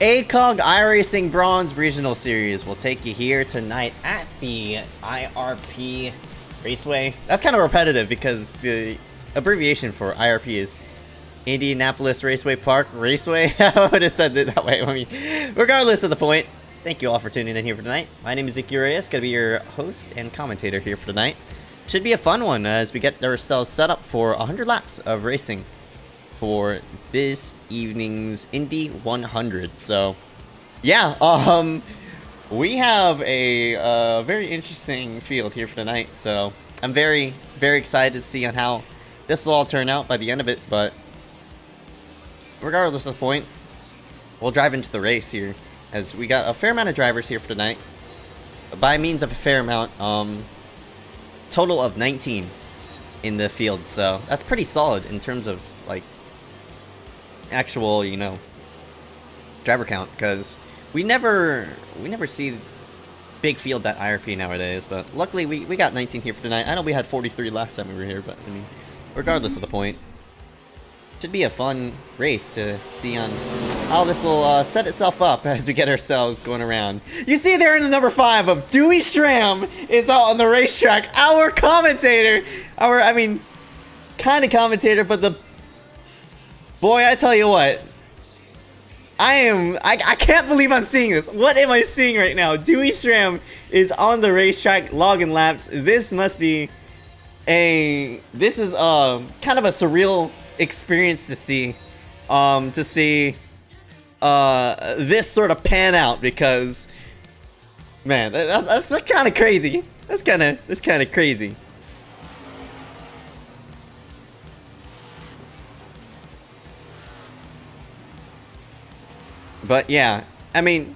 ACOG iRacing Bronze Regional Series will take you here tonight at the IRP Raceway. That's kind of repetitive because the abbreviation for IRP is Indianapolis Raceway Park Raceway. I would have said it that way. I mean, regardless of the point, thank you all for tuning in here for tonight. My name is Zeke Urias, going to be your host and commentator here for tonight. Should be a fun one as we get ourselves set up for 100 laps of racing for this evening's Indy 100. So, yeah, we have a very interesting field here for tonight. So, I'm very, very excited to see on how this will all turn out by the end of it. But regardless of the point, we'll drive into the race here as we got a fair amount of drivers here for tonight. By means of a fair amount, total of 19 in the field. So, that's pretty solid in terms of, like, actual, you know, driver count, because we never see big fields at IRP nowadays. But luckily we got 19 here for tonight. I know we had 43 last time we were here, but I mean, regardless of the point, should be a fun race to see on how this will set itself up as we get ourselves going around. You see there in the number 5 of Dewey Stram is out on the racetrack. Our commentator, I mean, kind of commentator, but the boy, I tell you what, I can't believe I'm seeing this. What am I seeing right now? Dewey Stram is on the racetrack logging laps. This must be this is kind of a surreal experience to see, this sort of pan out, because, man, that's kind of crazy. That's kind of crazy. But yeah, I mean,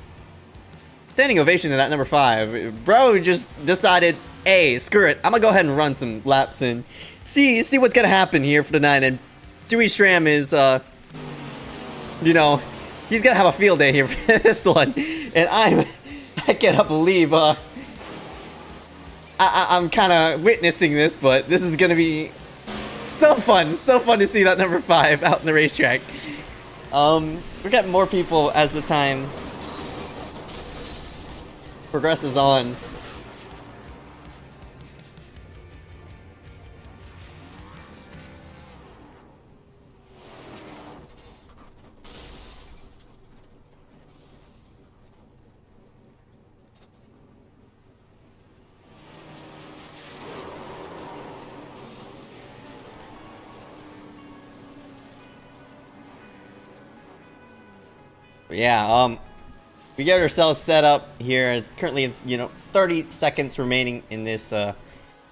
standing ovation to that number 5. Bro just decided, hey, screw it, I'm gonna go ahead and run some laps and see what's gonna happen here for tonight. And Dewey Stram is, you know, he's gonna have a field day here for this one. And I cannot believe, I'm kind of witnessing this, but this is gonna be so fun to see that number 5 out in the racetrack. We're getting more people as the time progresses on. Yeah, we get ourselves set up here as currently, you know, 30 seconds remaining in this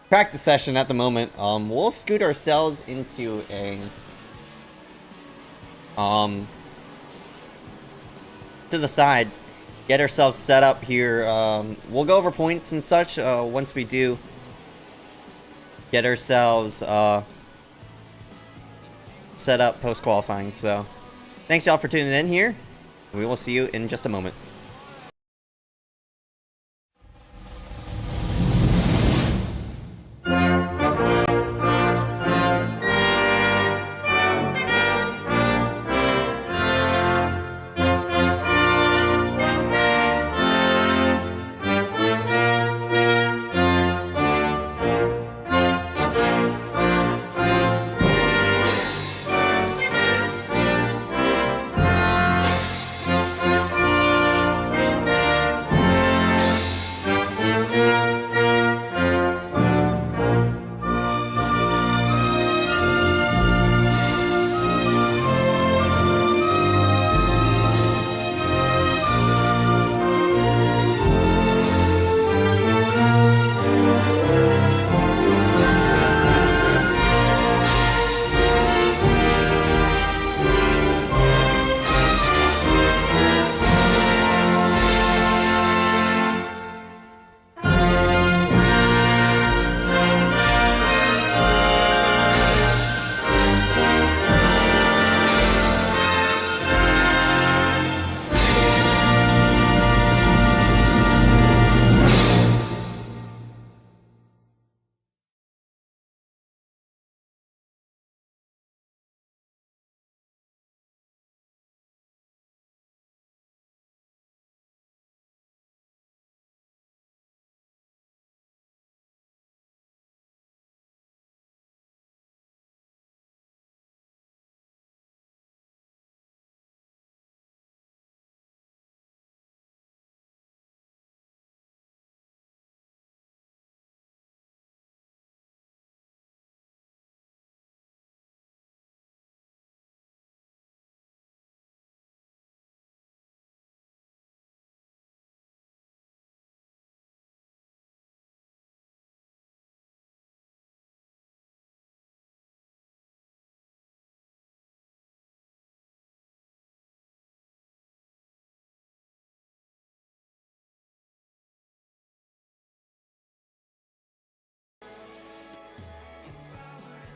practice session at the moment. We'll scoot ourselves into a to the side, get ourselves set up here. We'll go over points and such once we do get ourselves set up post qualifying. So, thanks y'all for tuning in here. We will see you in just a moment.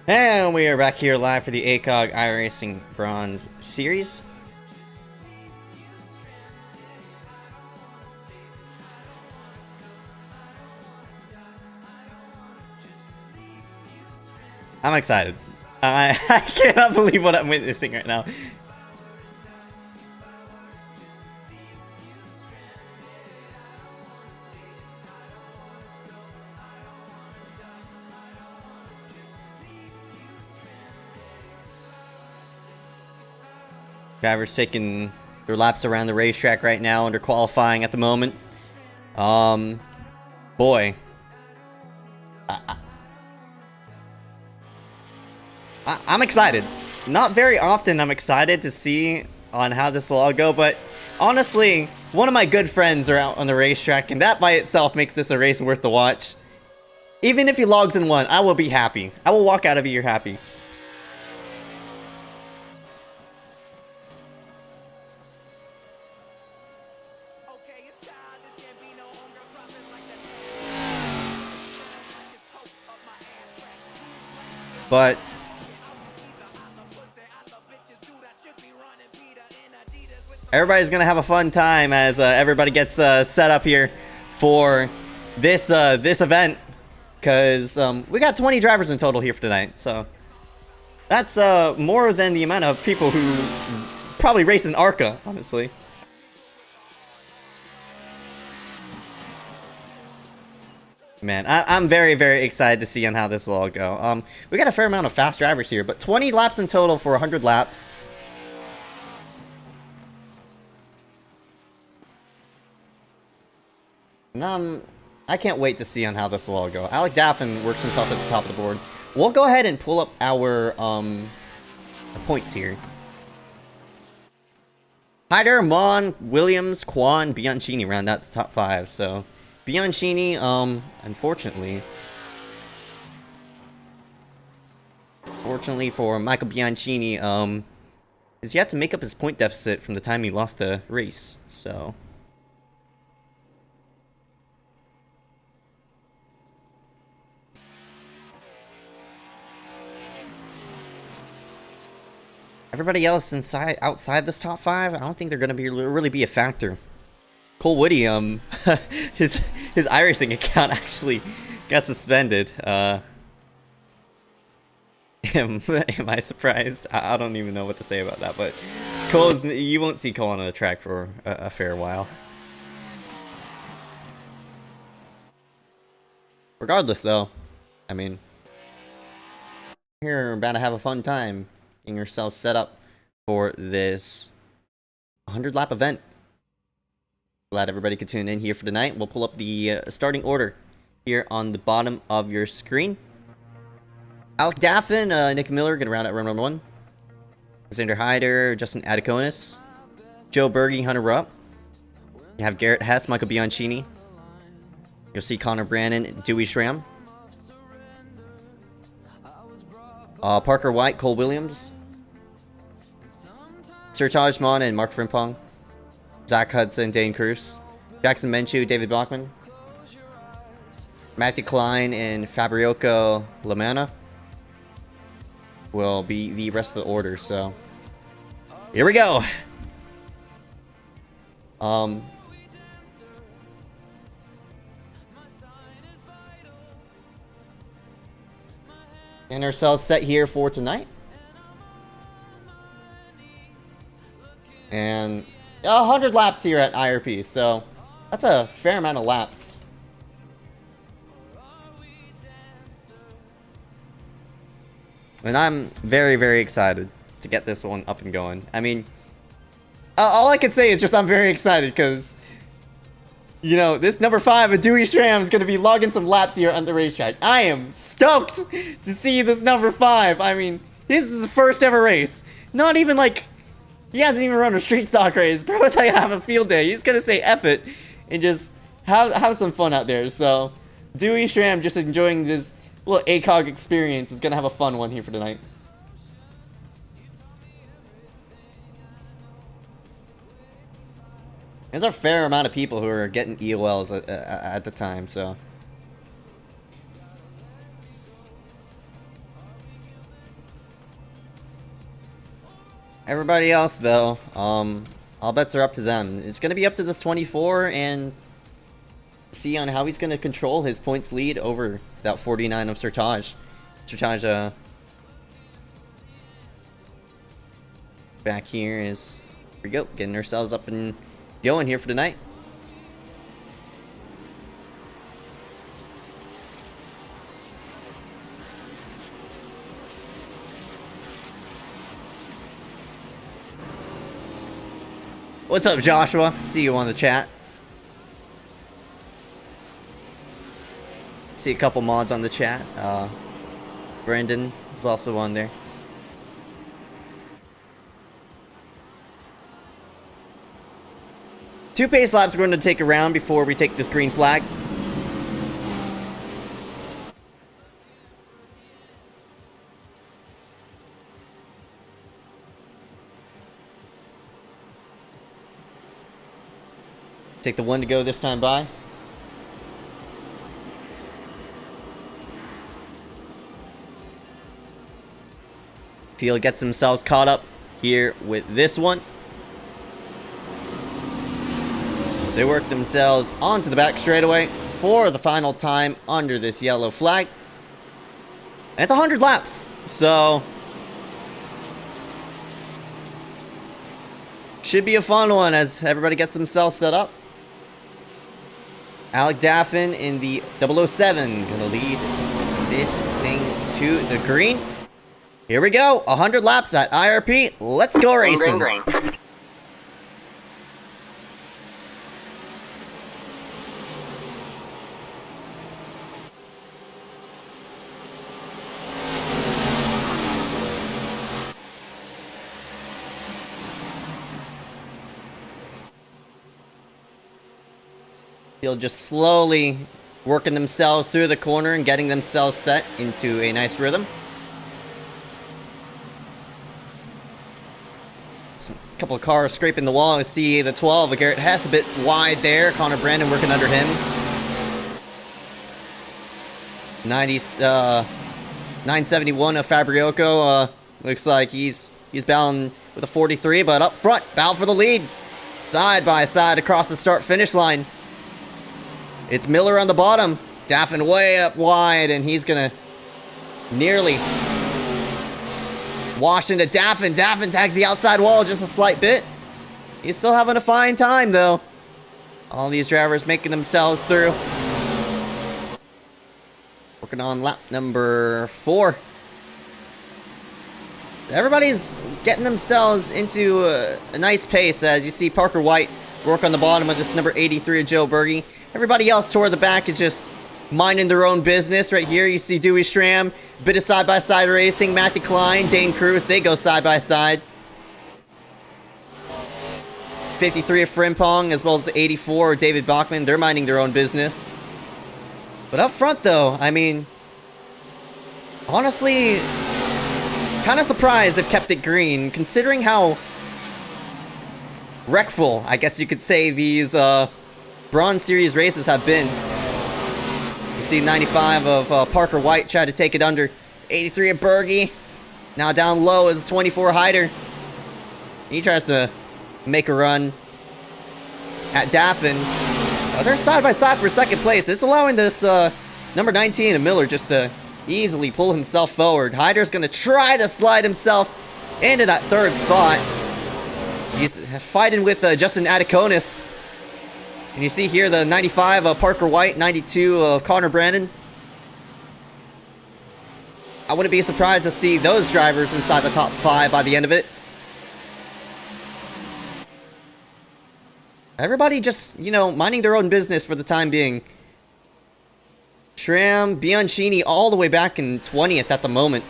And we are back here live for the ACOG iRacing Bronze Series. I'm excited. I cannot believe what I'm witnessing right now. Drivers taking their laps around the racetrack right now under qualifying at the moment. Boy. I'm excited. Not very often I'm excited to see on how this will all go, but honestly, one of my good friends are out on the racetrack, and that by itself makes this a race worth the watch. Even if he logs in one, I will be happy. I will walk out of here happy. But everybody's gonna have a fun time as everybody gets set up here for this event, because we got 20 drivers in total here for tonight. So that's more than the amount of people who probably race in ARCA, honestly. Man, I'm very, very excited to see on how this will all go. We got a fair amount of fast drivers here, but 20 laps in total for 100 laps. And I can't wait to see on how this will all go. Alec Daffin works himself at the top of the board. We'll go ahead and pull up our points here. Hyder, Mon, Williams, Quan, Bianchini round out the top 5. So Bianchini, unfortunately for Michael Bianchini, is yet to make up his point deficit from the time he lost the race. So everybody else outside this top 5, I don't think they're gonna really be a factor. Cole Woody, his iRacing account actually got suspended. Am I surprised? I don't even know what to say about that, but you won't see Cole on the track for a fair while. Regardless, though, I mean, we're about to have a fun time getting yourself set up for this 100-lap event. Glad everybody could tune in here for tonight. We'll pull up the starting order here on the bottom of your screen. Alec Daffin, Nick Miller, gonna round out round number 1. Xander Hyder, Justin Adiconis, Joe Berge, Hunter Rupp. You have Garrett Hess, Michael Bianchini. You'll see Connor Brannon, Dewey Schramm. Parker White, Cole Williams. Sertaj Mon and Mark Frimpong. Zach Hudson, Dane Cruz. Jackson Menchu, David Bachman. Matthew Klein and Fabriocco Lamana will be the rest of the order, so here we go. And ourselves set here for tonight. And 100 laps here at IRP, so that's a fair amount of laps. And I'm very, very excited to get this one up and going. I mean, all I can say is just I'm very excited because, you know, this number 5 of Dewey Schramm is going to be logging some laps here on the racetrack. I am stoked to see this number 5. I mean, this is his first ever race. Not even like, he hasn't even run a street stock race. Bro, it's like have a field day. He's going to say F it and just have some fun out there. So, Dewey Schramm just enjoying this little ACOG experience is going to have a fun one here for tonight. There's a fair amount of people who are getting EOLs at the time, so. Everybody else, though, all bets are up to them. It's going to be up to this 24 and see on how he's going to control his points lead over that 49 of Sertaj. Sertaj, back here is, here we go, getting ourselves up and going here for tonight. What's up, Joshua? See you on the chat. See a couple mods on the chat. Brandon is also on there. Two pace laps we're going to take around before we take this green flag. Take the one to go this time by. Field gets themselves caught up here with this one. So they work themselves onto the back straightaway for the final time under this yellow flag. And it's 100 laps, so should be a fun one as everybody gets themselves set up. Alec Daffin in the 007 gonna lead this thing to the green. Here we go, 100 laps at IRP. Let's go racing. Green. They'll just slowly working themselves through the corner and getting themselves set into a nice rhythm. A couple of cars scraping the wall. I see the 12 of Garrett Hess a bit wide there. Connor Brandon working under him. 971 of Fabriocco. Looks like he's battling with a 43, but up front, battle for the lead. Side by side across the start finish line. It's Miller on the bottom. Daffin way up wide, and he's gonna nearly wash into Daffin. Daffin tags the outside wall just a slight bit. He's still having a fine time, though. All these drivers making themselves through. Working on lap number 4. Everybody's getting themselves into a nice pace as you see Parker White work on the bottom of this number 83 of Joe Berge. Everybody else toward the back is just minding their own business. Right here, you see Dewey Schramm, a bit of side-by-side racing. Matthew Klein, Dane Cruz, they go side-by-side. 53 of Frimpong, as well as the 84 of David Bachman. They're minding their own business. But up front, though, I mean, honestly, kind of surprised they've kept it green, considering how wreckful, I guess you could say, these Bronze Series races have been. You see 95 of Parker White try to take it under. 83 of Berge. Now down low is 24 Hyder. He tries to make a run at Daffin. They're side by side for second place. It's allowing this number 19 of Miller just to easily pull himself forward. Hyder's going to try to slide himself into that third spot. He's fighting with Justin Adiconis. And you see here the 95 of Parker White, 92 of Connor Brandon. I wouldn't be surprised to see those drivers inside the top 5 by the end of it. Everybody just, you know, minding their own business for the time being. Schramm, Bianchini all the way back in 20th at the moment.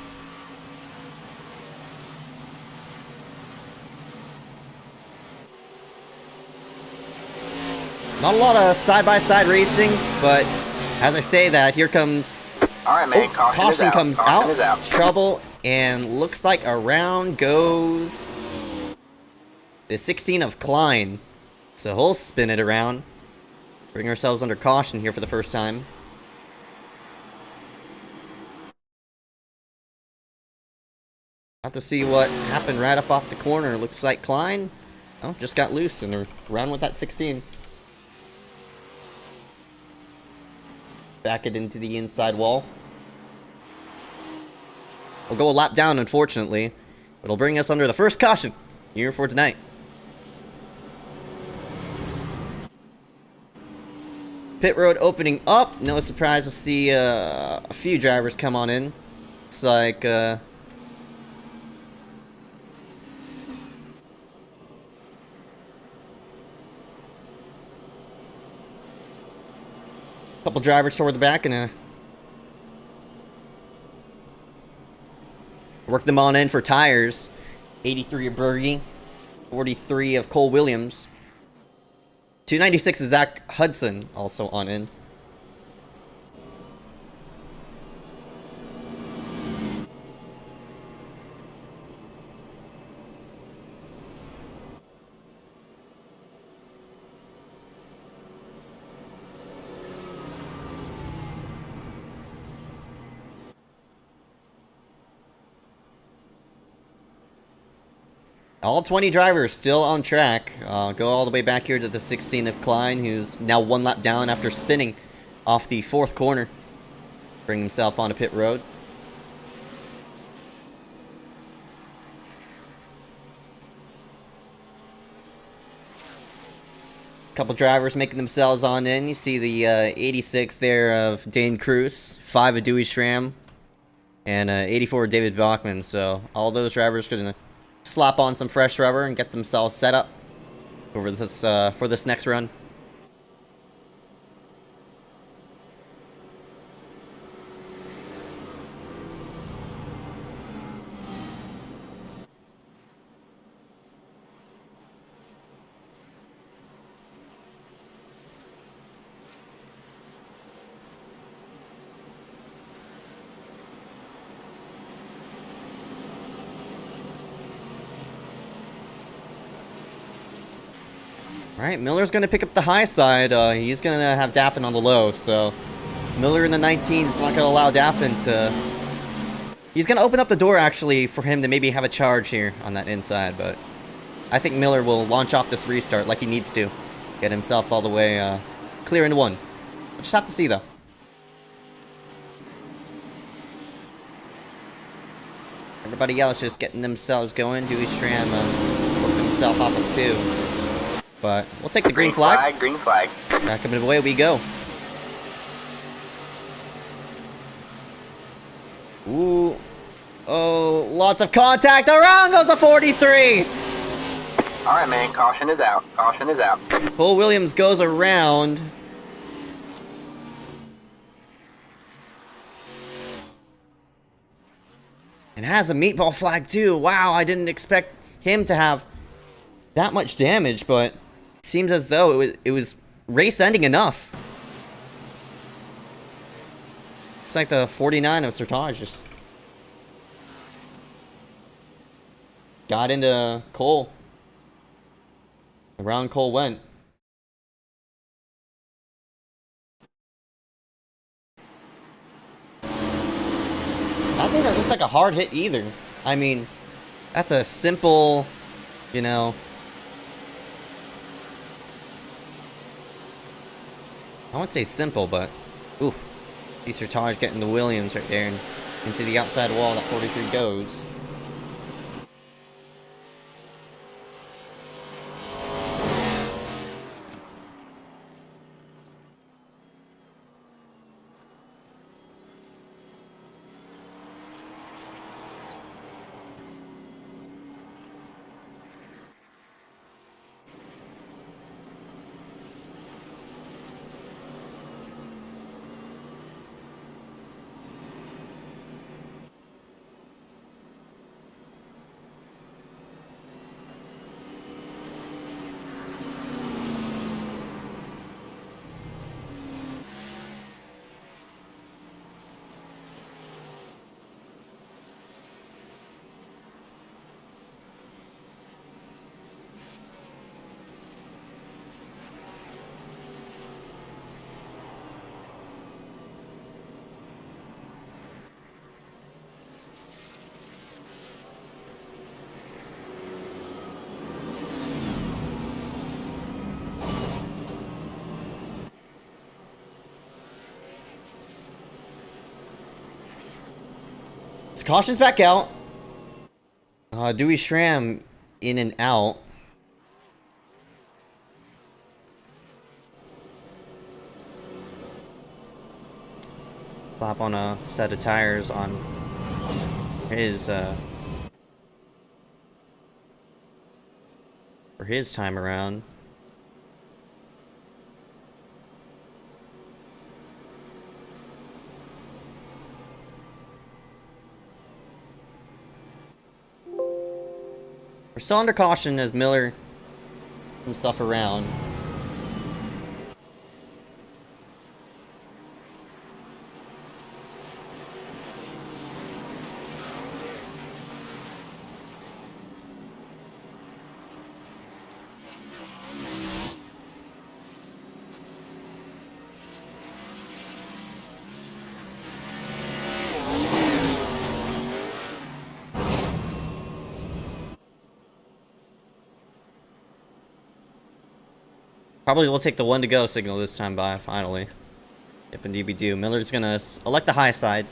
Not a lot of side-by-side racing, but as I say that, here comes... All right, man. Caution comes out. Trouble, and looks like around goes the 16 of Klein. So he'll spin it around. Bring ourselves under caution here for the first time. Have to see what happened right up off the corner. Looks like Klein, oh, just got loose and they're around with that 16. Back it into the inside wall. We'll go a lap down, unfortunately. It'll bring us under the first caution here for tonight. Pit road opening up. No surprise to see a few drivers come on in. Looks like couple drivers toward the back and work them on in for tires. 83 of Berge, 43 of Cole Williams. 296 is Zach Hudson also on in. All 20 drivers still on track. Go all the way back here to the 16 of Klein, who's now one lap down after spinning off the 4th corner. Bring himself onto pit road. Couple drivers making themselves on in. You see the 86 there of Dane Cruz, 5 of Dewey Schramm, and 84 of David Bachman. So all those drivers gonna slap on some fresh rubber and get themselves set up over this for this next run. Alright, Miller's going to pick up the high side. He's going to have Daffin on the low, so Miller in the 19 is not going to allow Daffin to... He's going to open up the door, actually, for him to maybe have a charge here on that inside, but I think Miller will launch off this restart like he needs to. Get himself all the way clear into 1. We'll just have to see, though. Everybody else just getting themselves going. Dewey Schramm working himself off of 2. But we'll take the green flag. Green flag. Back up and away we go. Ooh. Oh, lots of contact. Around goes the 43. All right, man. Caution is out. Caution is out. Cole Williams goes around. And has a meatball flag too. Wow, I didn't expect him to have that much damage, but seems as though it was race ending enough. Looks like the 49 of Sertage just got into Cole. Around Cole went. I don't think that looked like a hard hit either. I mean, that's a simple, you know... I won't say simple, but... Ooh. Sertage getting the Williams right there and into the outside wall. That 43 goes. caution's back out. Dewey Schramm in and out. Slap on a set of tires on his, for his time around. We're still under caution as Miller moves stuff around. Probably will take the 1 to go signal this time by, finally. If indeed we do. Miller's gonna elect the high side.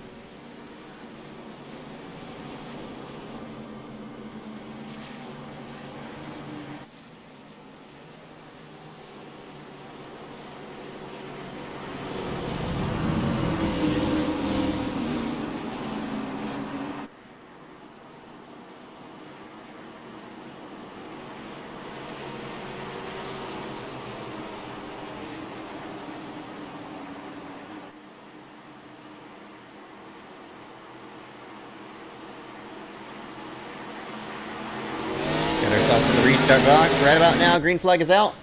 Get ourselves in the restart box. Right about now, green flag is out.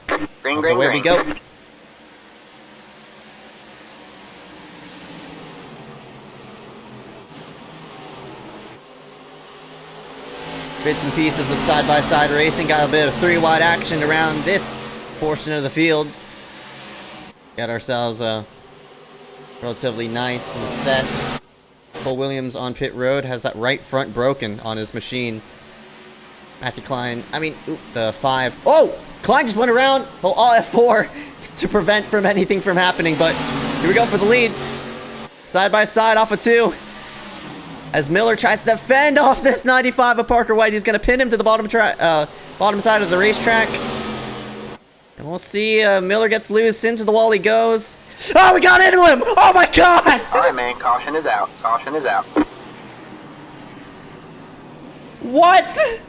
Green, green, Away green. we go. Bits and pieces of side-by-side racing. Got a bit of 3-wide action around this portion of the field. Got ourselves a relatively nice and set. Cole Williams on pit road has that right front broken on his machine. Matthew Klein, the 5. Oh! Klein just went around, all F4 to prevent from anything from happening, but here we go for the lead. Side by side off of 2. As Miller tries to defend off this 95 of Parker White, he's going to pin him to the bottom side of the racetrack. And we'll see, Miller gets loose, into the wall he goes. Oh, we got into him! Oh my god! Alright, man, caution is out. Caution is out. What?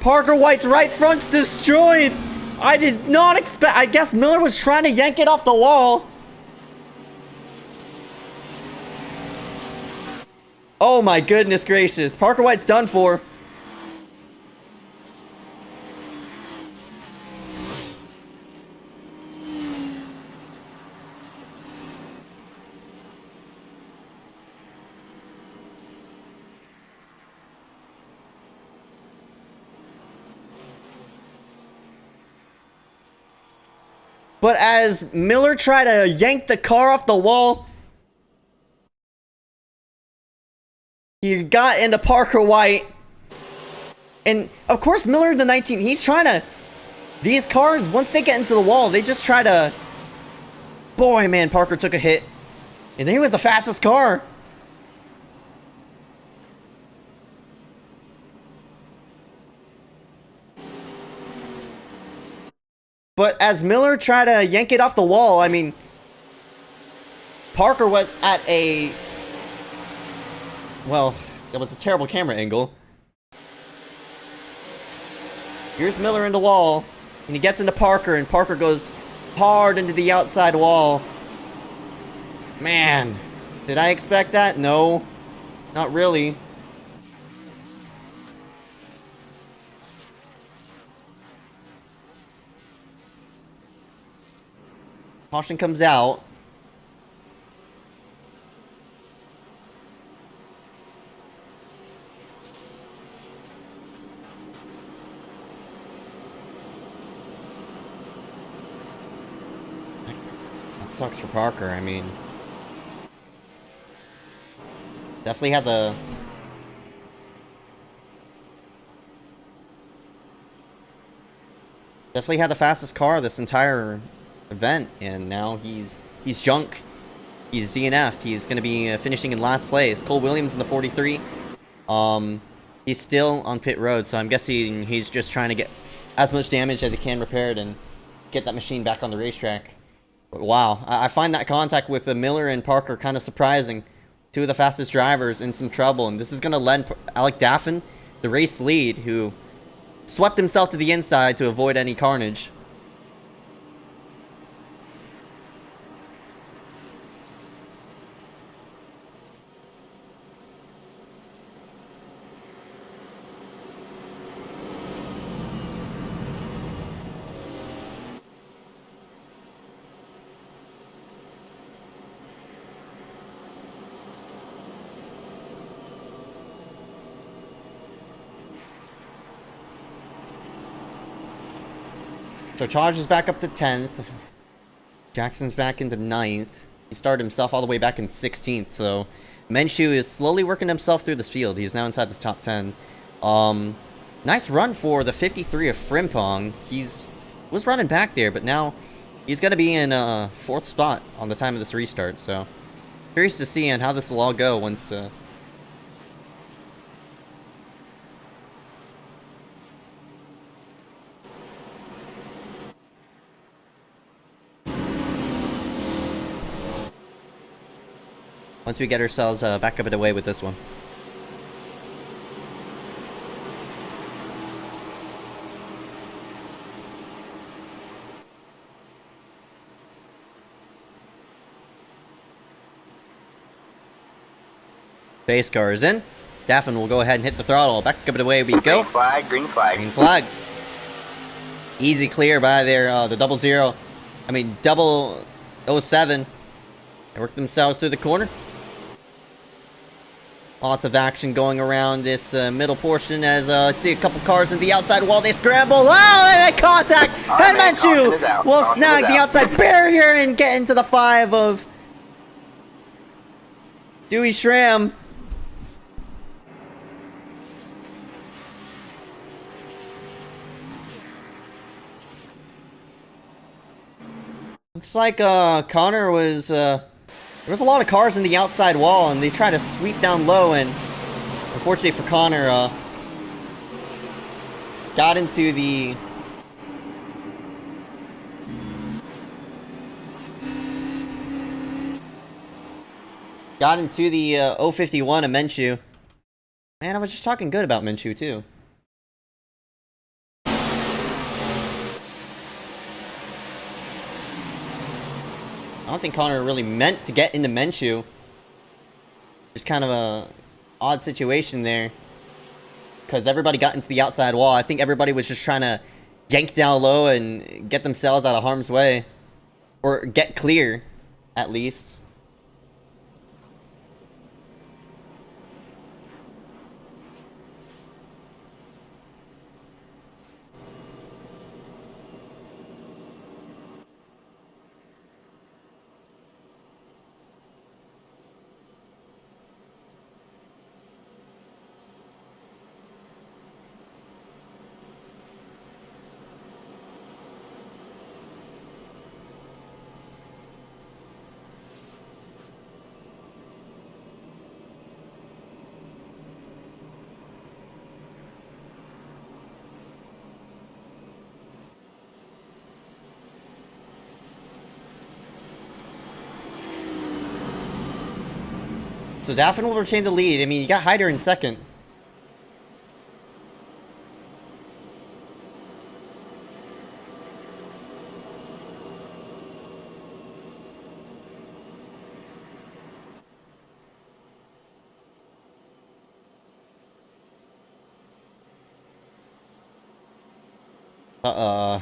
Parker White's right front's destroyed. I did not expect. I guess Miller was trying to yank it off the wall. Oh my goodness gracious. Parker White's done for. But as Miller tried to yank the car off the wall, he got into Parker White. And of course, Miller in the 19, he's trying to, these cars, once they get into the wall, they just try to, boy, man, Parker took a hit. And he was the fastest car. But as Miller tried to yank it off the wall, Parker was at a... Well, that was a terrible camera angle. Here's Miller in the wall, and he gets into Parker, and Parker goes hard into the outside wall. Man, did I expect that? No, not really. Caution comes out. That sucks for Parker. Definitely had the... Definitely had the fastest car this entire event, and now he's he's junk. He's DNF'd. He's going to be finishing in last place. Cole Williams in the 43. He's still on pit road, so I'm guessing he's just trying to get as much damage as he can repaired and get that machine back on the racetrack. But wow, I find that contact with Miller and Parker kind of surprising. Two of the fastest drivers in some trouble, and this is going to lend Alec Daffin the race lead, who swept himself to the inside to avoid any carnage. So Charge is back up to 10th. Jackson's back into 9th. He started himself all the way back in 16th. So Menshew is slowly working himself through this field. He's now inside this top 10. Nice run for the 53 of Frimpong. Was running back there, but now he's going to be in 4th spot on the time of this restart. So curious to see on how this will all go once... once we get ourselves back up and away with this one. Base car is in. Daffin will go ahead and hit the throttle. Back up and away we go. Green flag, green flag. Green flag. Easy clear by there, the 007. They work themselves through the corner. Lots of action going around this middle portion as I see a couple cars in the outside wall. They scramble. Oh, they make contact. And Menshew will snag the outside barrier and get into the 5 of Dewey Schramm. Looks like Connor was... there was a lot of cars in the outside wall, and they tried to sweep down low, and unfortunately for Connor, got into the... got into the 051 of Menshew. Man, I was just talking good about Menshew, too. I don't think Connor really meant to get into Menshew. Just kind of a odd situation there. Because everybody got into the outside wall. I think everybody was just trying to yank down low and get themselves out of harm's way. Or get clear, at least. So Daffin will retain the lead. I mean, you got Hyder in second.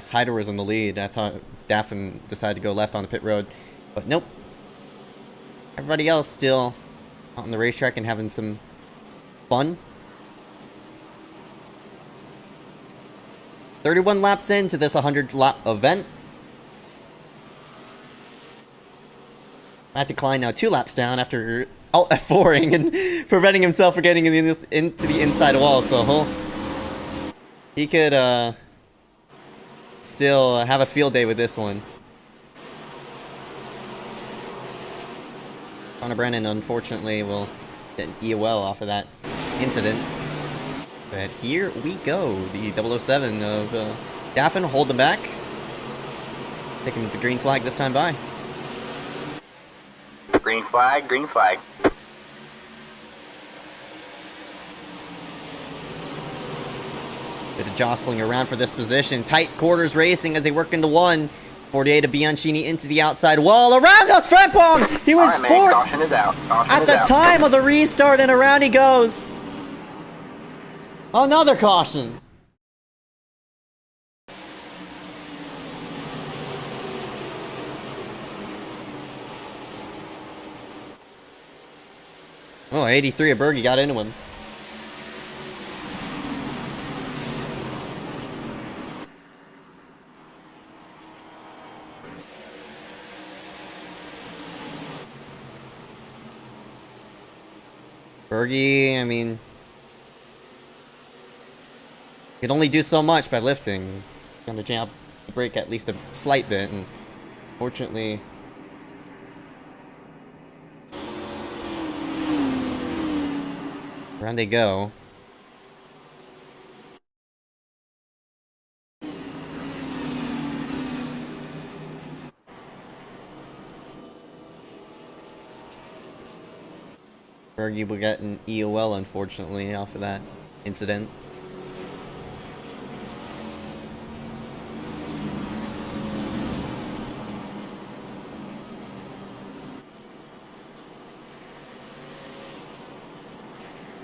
Hyder was in the lead. I thought Daffin decided to go left on the pit road, but nope. Everybody else still out on the racetrack and having some fun. 31 laps into this 100-lap event. Matthew Klein now 2 laps down after alt F4ing and preventing himself from getting into the inside wall. So he could still have a field day with this one. Connor Brennan, unfortunately, will get an EOL off of that incident. But here we go. The 007 of Daffin holding back. Taking the green flag this time by. Green flag, green flag. Bit of jostling around for this position. Tight quarters racing as they work into one. 48 of Bianchini into the outside wall. Around goes Frempong! He was All right, fourth man, caution is out. Caution at is the out. time of the restart, and around he goes. Another caution. Oh, 83 of Berge got into him. Berge, I mean, can only do so much by lifting. Gonna jam the brake at least a slight bit, and fortunately, around they go. Berge will get an EOL, unfortunately, off of that incident.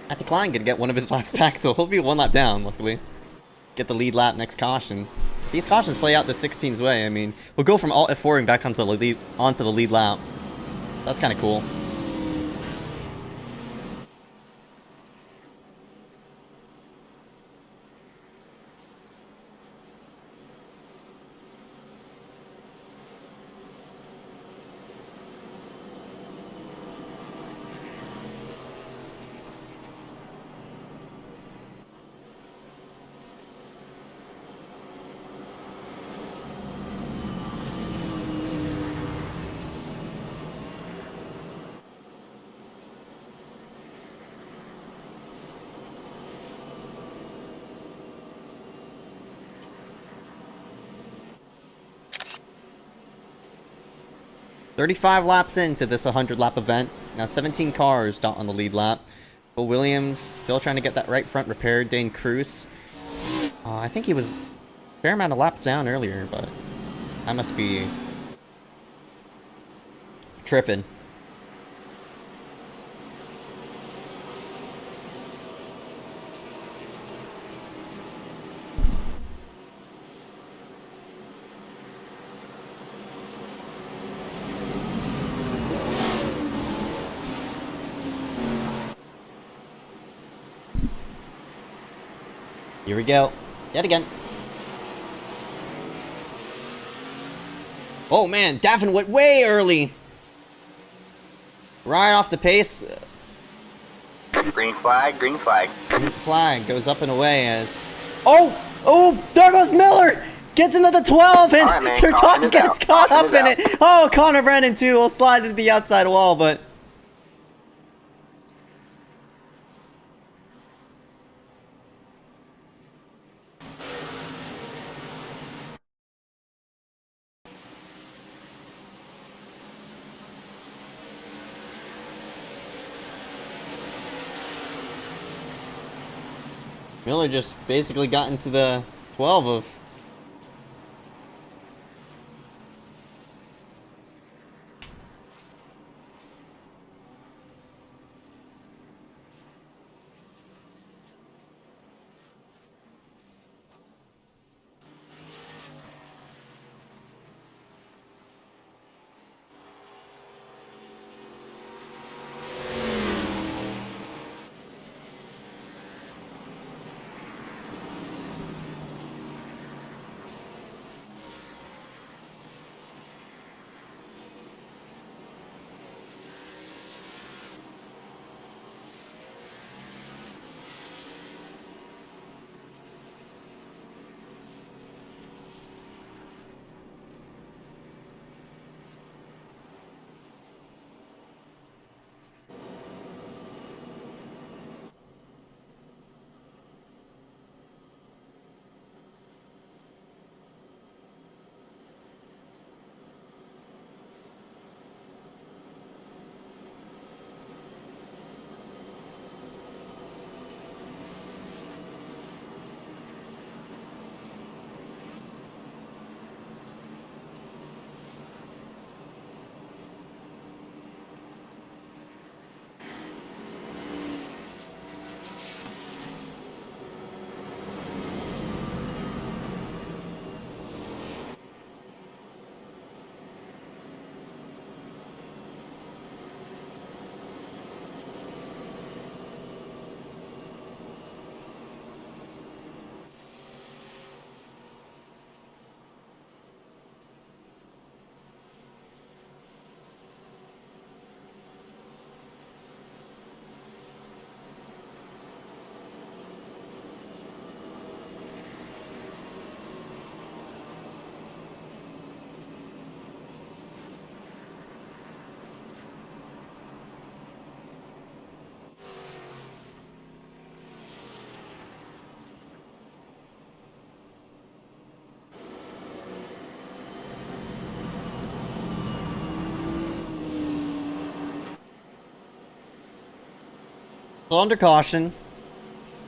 At the Klein could get one of his laps back, so he'll be one lap down, luckily. Get the lead lap next caution. If these cautions play out the 16's way, I mean, we'll go from alt F4ing back onto the lead lap. That's kind of cool. "35 laps into this 100-lap event. Now 17 cars on the lead lap. Will Williams still trying to get that right front repaired. Dane Cruz. I think he was a fair amount of laps down earlier, but I must be tripping. Here we go. Yet again. Oh man, Daffin went way early. Right off the pace. Green flag, green flag. Green flag goes up and away as... Oh, there goes Miller! Gets into the 12 and All right, Sir caution Thomas is gets out. caught Caution up is in out. it. Oh, Connor Brennan too will slide into the outside wall, but... Miller just basically got into the 12 of... Still under caution.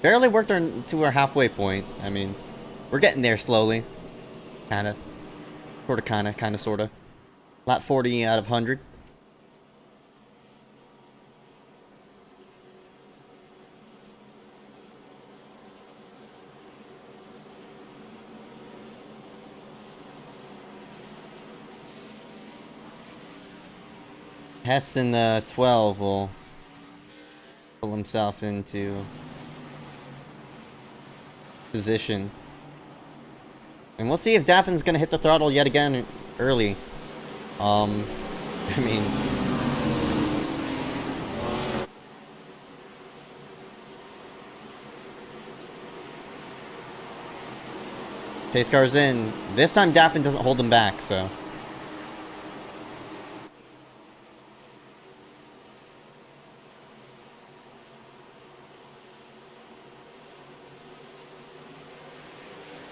Barely worked to our halfway point. I mean, we're getting there slowly. Kinda. Sorta, kinda, sorta. Lap 40 out of 100. Hess in the 12 will pull himself into position. And we'll see if Daffin's gonna hit the throttle yet again early. I mean... Pace car's in. This time Daffin doesn't hold him back, so...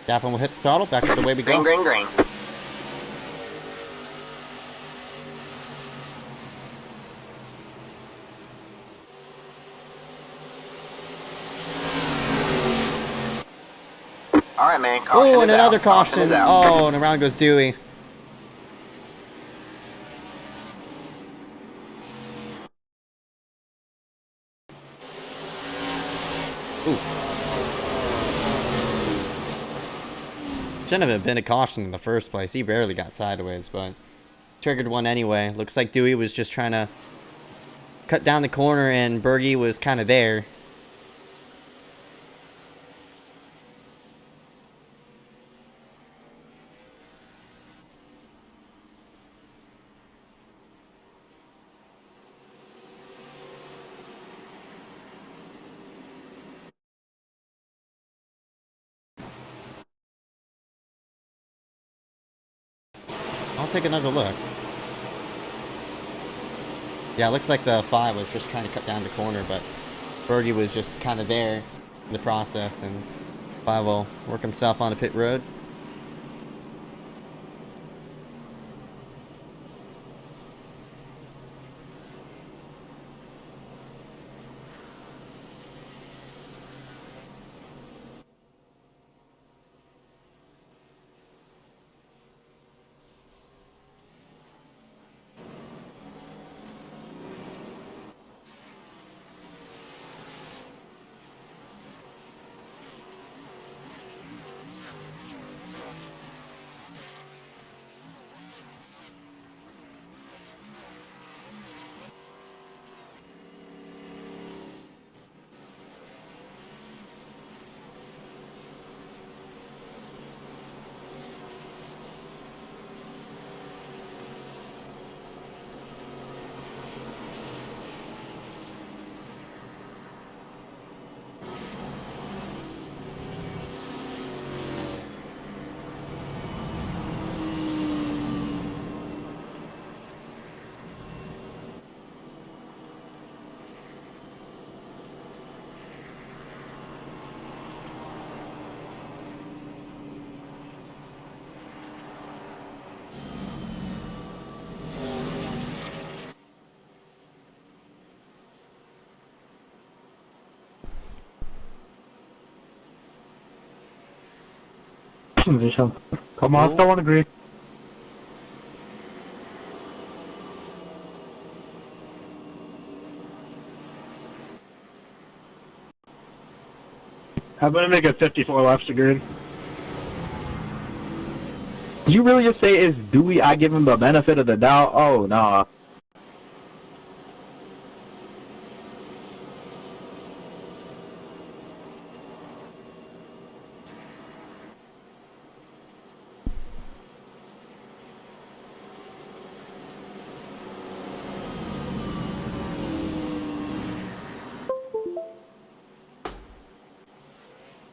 Daffin will hit the throttle, back up the way we go. Green, green, green. Alright, man. Caution Oh, and is another out. Caution caution. is out. Oh, and around goes Dewey. Ooh. Shouldn't have been a caution in the first place. He barely got sideways, but triggered one anyway. Looks like Dewey was just trying to cut down the corner and Bergie was kind of there. I'll take another look. Yeah, it looks like the 5 was just trying to cut down the corner, but Bergie was just kind of there in the process, and 5 will work himself on a pit road. Come on, still on agree. I'm gonna make it 54 laps to green. Did you really just say is Dewey? I give him the benefit of the doubt? Oh, no.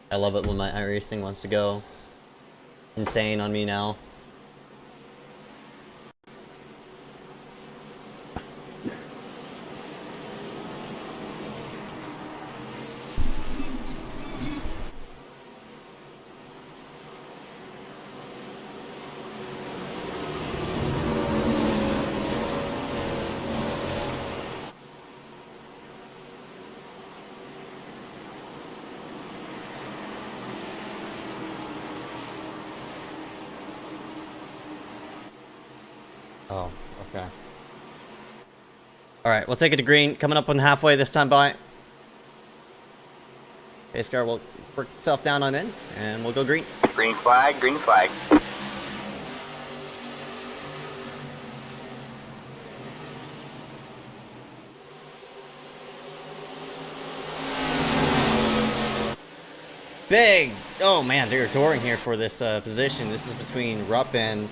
I love it when my iRacing wants to go insane on me now. Oh, okay. Alright, we'll take it to green. Coming up on halfway this time by. Pace car will work itself down on in, and we'll go green. Green flag, green flag. Big! Oh man, they're adoring here for this position. This is between Rupp and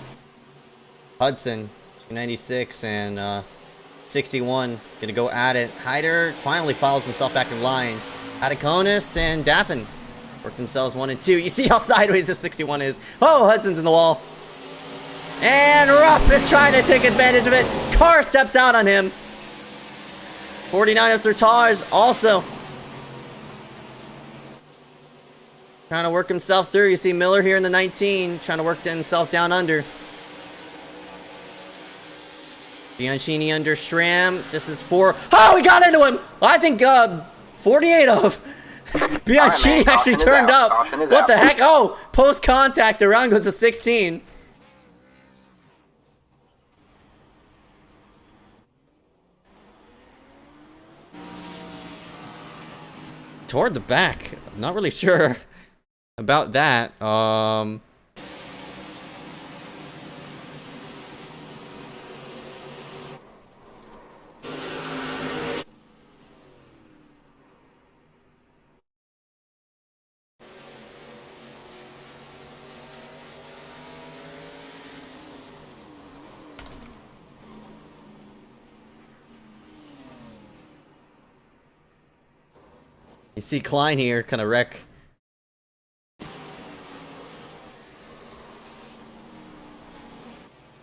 Hudson. 296 and 61. Gonna go at it. Hyder finally follows himself back in line. Ataconis and Daffin work themselves 1 and 2. You see how sideways this 61 is. Oh, Hudson's in the wall. And Rupp is trying to take advantage of it. Car steps out on him. 49 of Sertage also trying to work himself through. You see Miller here in the 19, trying to work himself down under. Bianchini under Schramm. This is for... Oh, we got into him! I think 48 of... Bianchini actually turned up. What the heck? Oh, post-contact. Around goes to 16. Toward the back. I'm not really sure about that. You see Klein here kind of wreck.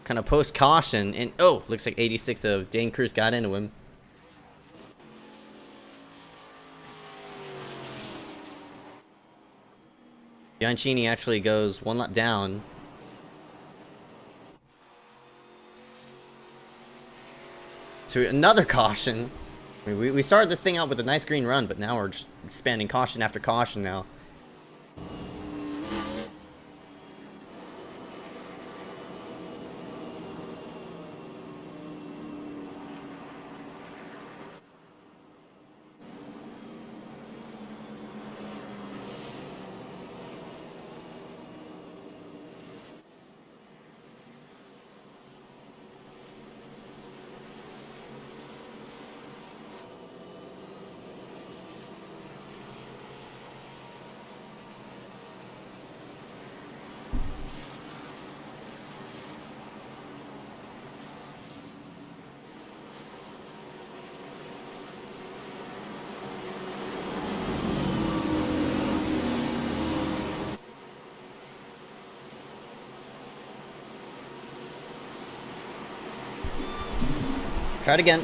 Kind of post caution, and oh, looks like 86 of Dane Cruz got into him. Bianchini actually goes 1 lap down. To another caution. I mean, we started this thing out with a nice green run, but now we're just expanding caution after caution now. Try it again.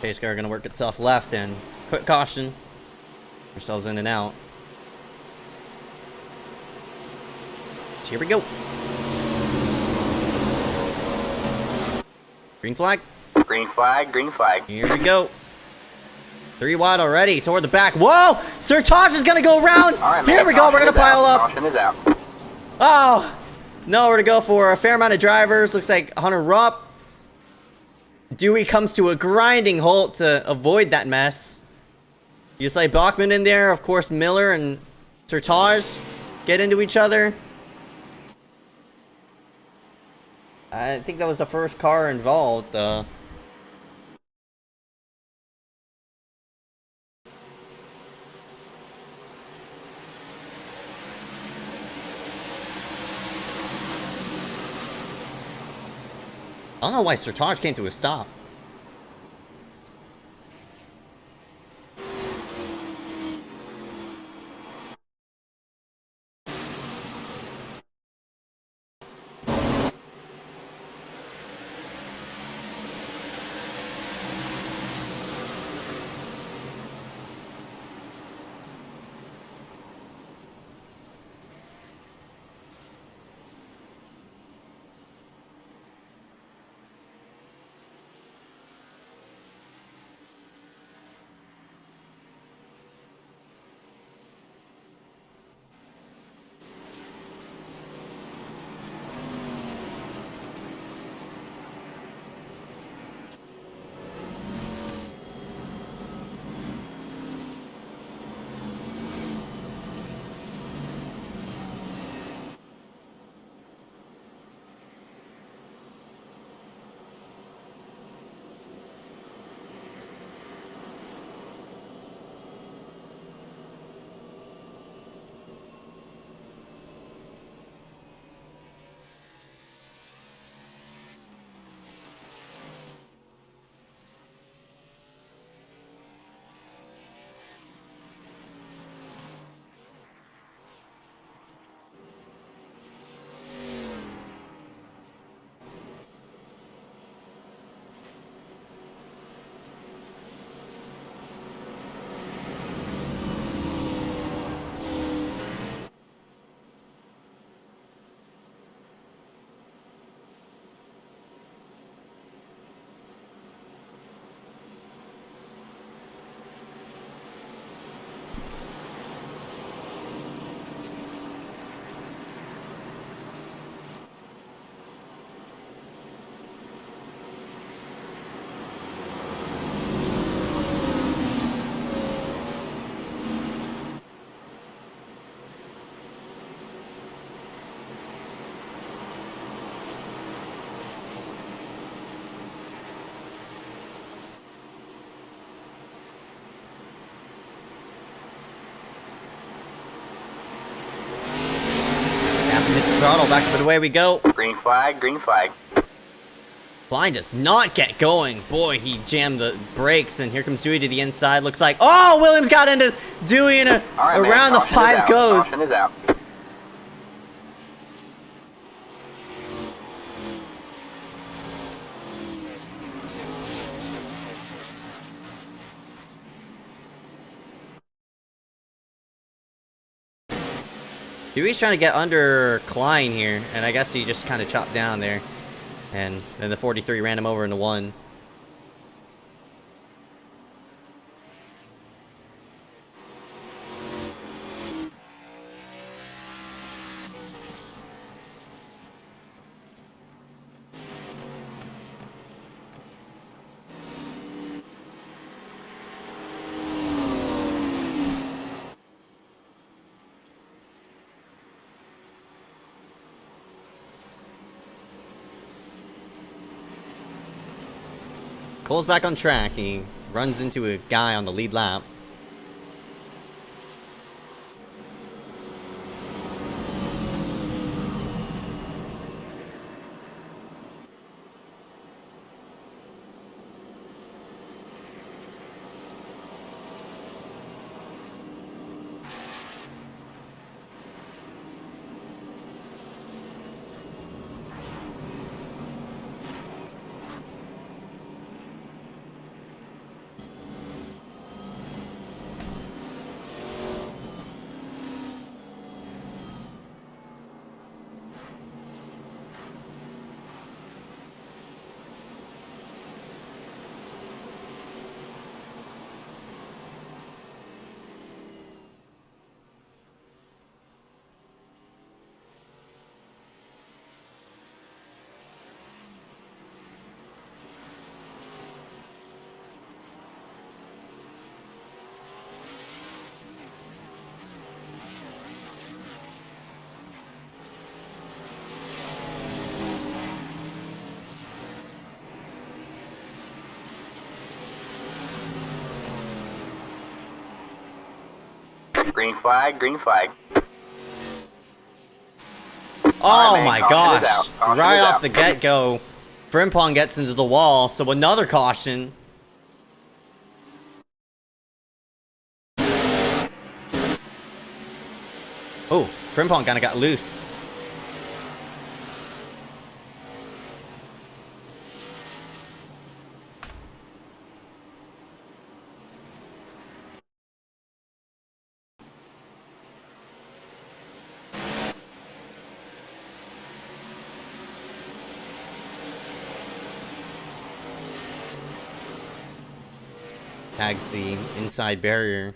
Pace car gonna work itself left and quick caution. Ourselves in and out. So here we go. Green flag. Green flag, green flag. Here we go. 3 wide already toward the back. Whoa! Sertage is gonna go around. Right, here we go. We're gonna pile up. Caution is out. Oh! Nowhere to go for a fair amount of drivers. Looks like Hunter Rupp. Dewey comes to a grinding halt to avoid that mess. You see Bachman in there. Of course, Miller and Sertage get into each other. I think that was the first car involved. I don't know why Sertage came to a stop. throttle, back up and away we go. Green flag, green flag. Klein does not get going. Boy, he jammed the brakes, and here comes Dewey to the inside. Looks like, oh, Williams got into Dewey in All right, man, around the caution is 5 out, goes. Caution is out. Dewey's trying to get under Klein here, and I guess he just kind of chopped down there. And then the 43 ran him over into 1. Cole's back on track. He runs into a guy on the lead lap. Green flag, green flag. Oh man, my caution is gosh. out, caution Right is off out. the get-go, Frimpong gets into the wall, so another caution. Oh, Frimpong kind of got loose. Tags the inside barrier.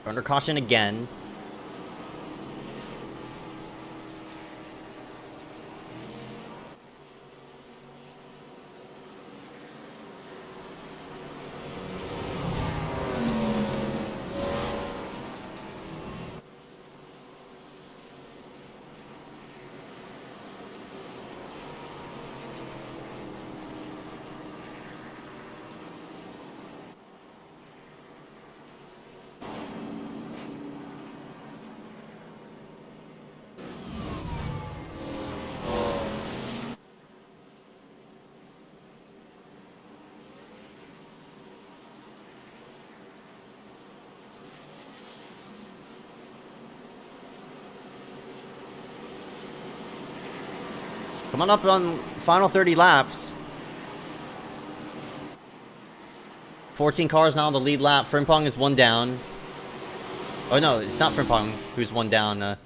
Under caution again. Coming up on final 30 laps. 14 cars now on the lead lap. Frimpong is one down. Oh no, it's not Frimpong who's one down.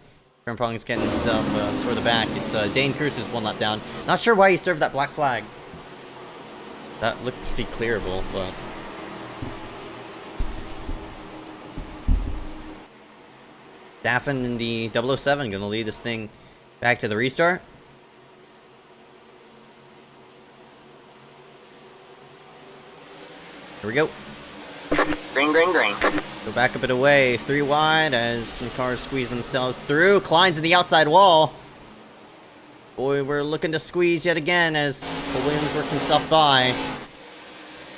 Frimpong is getting himself toward the back. It's Dane Cruz who's one lap down. Not sure why he served that black flag. That looked pretty clearable, but... Daffin in the 007 gonna lead this thing back to the restart. Here we go. Green, green, green. Go back a bit away, 3 wide as some cars squeeze themselves through. Klein's in the outside wall. Boy, we're looking to squeeze yet again as Cole Williams works himself by.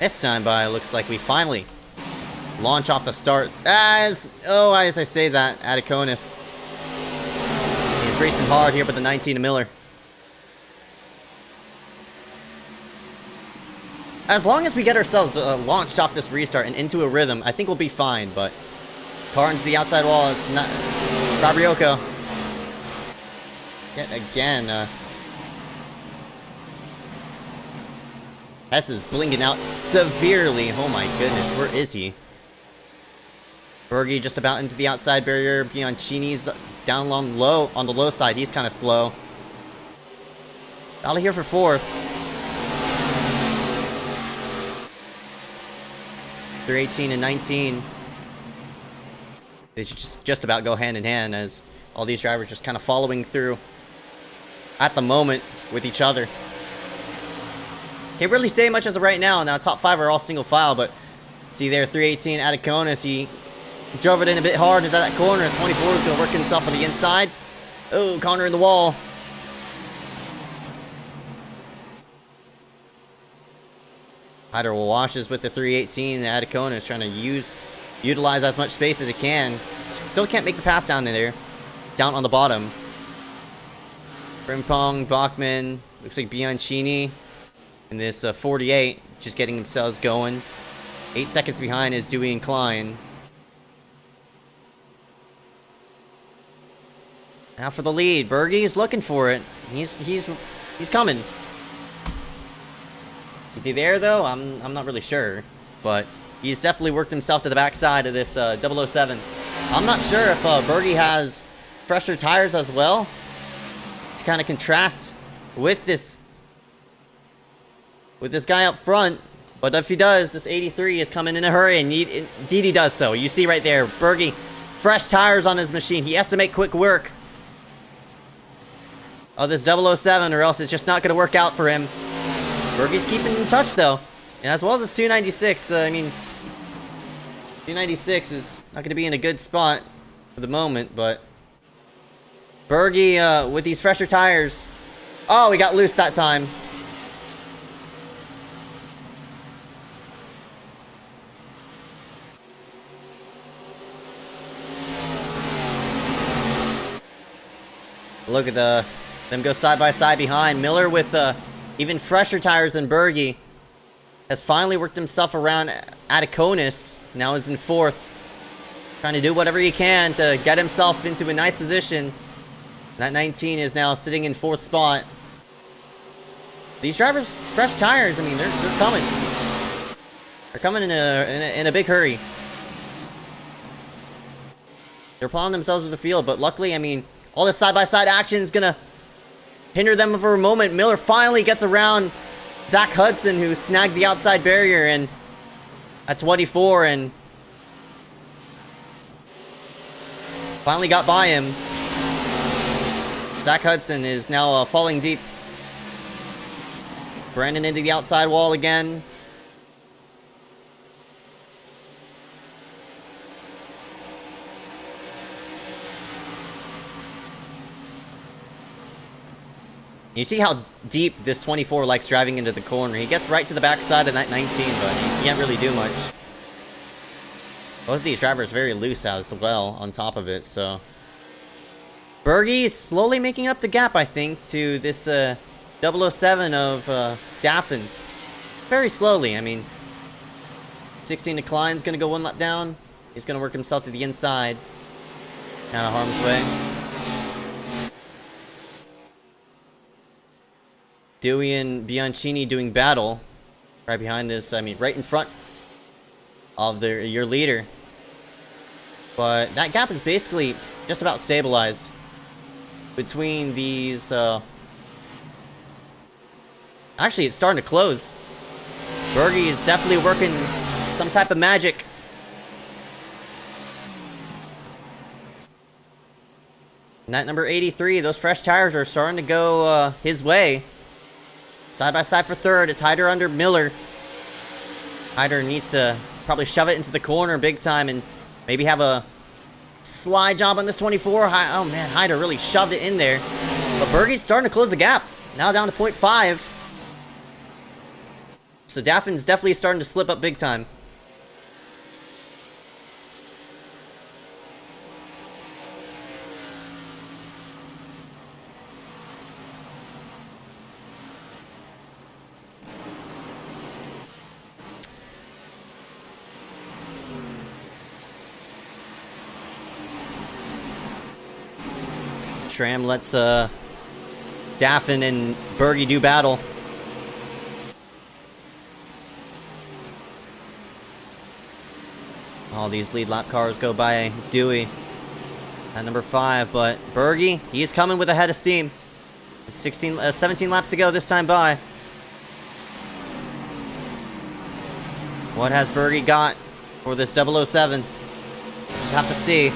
This time by, looks like we finally launch off the start. As I say that, Adiconis. He's racing hard here with the 19 to Miller. As long as we get ourselves launched off this restart and into a rhythm, I think we'll be fine, but... Car into the outside wall is not... Fabriocco. Yet again, Hess is blinking out severely. Oh my goodness, where is he? Berge just about into the outside barrier. Bianchini's down on the low side. He's kind of slow. Out of here for 4th. 318 and 19. They should just about go hand in hand as all these drivers just kind of following through at the moment with each other. Can't really say much as of right now. Now, top 5 are all single file, but see there, 318 Adiconis. He drove it in a bit hard into that corner. 24 is going to work himself on the inside. Oh, Connor in the wall. Hyder will washes with the 318. Adiconis is trying to utilize as much space as he can. Still can't make the pass down there. Down on the bottom. Frimpong, Bachman, looks like Bianchini in this 48, just getting themselves going. 8 seconds behind is Dewey and Klein. Now for the lead. Berge is looking for it. He's coming. Is he there though? I'm not really sure, but he's definitely worked himself to the backside of this 007. I'm not sure if Berge has fresher tires as well to kind of contrast with this guy up front. But if he does, this 83 is coming in a hurry, and indeed he does so. You see right there, Berge, fresh tires on his machine. He has to make quick work of this 007, or else it's just not going to work out for him. Berge's keeping in touch, though. And as well as this 296, I mean, 296 is not going to be in a good spot for the moment, but Berge, with these fresher tires. Oh, he got loose that time. Look at them go side by side behind. Miller with even fresher tires than Berge has finally worked himself around Adiconis. Now is in 4th. Trying to do whatever he can to get himself into a nice position. That 19 is now sitting in 4th spot. These drivers, fresh tires, I mean, they're coming. They're coming in a big hurry. They're plowing themselves to the field, but luckily, I mean, all this side-by-side action is gonna hinder them for a moment. Miller finally gets around Zach Hudson, who snagged the outside barrier, and at 24, and finally got by him. Zach Hudson is now falling deep. Brandon into the outside wall again. You see how deep this 24 likes driving into the corner. He gets right to the backside of that 19, but he can't really do much. Both of these drivers very loose as well on top of it, so Berge is slowly making up the gap, I think, to this 007 of Daffin. Very slowly, I mean. 16 to Klein's going to go 1 lap down. He's going to work himself to the inside. Out of harm's way. Dewey and Bianchini doing battle. Right behind this, I mean, right in front of your leader. But that gap is basically just about stabilized between these. Actually, it's starting to close. Bergie is definitely working some type of magic. And that number 83, those fresh tires are starting to go his way. Side by side for third. It's Hyder under Miller. Hyder needs to probably shove it into the corner big time and maybe have a slide job on this 24. Oh man, Hyder really shoved it in there. But Bergie's starting to close the gap. Now down to 0.5. So Daffin's definitely starting to slip up big time. Schramm lets Daffin and Bergie do battle. All these lead lap cars go by Dewey at number 5, but Bergie, he's coming with a head of steam. 17 laps to go this time by. What has Bergie got for this 007? Just have to see.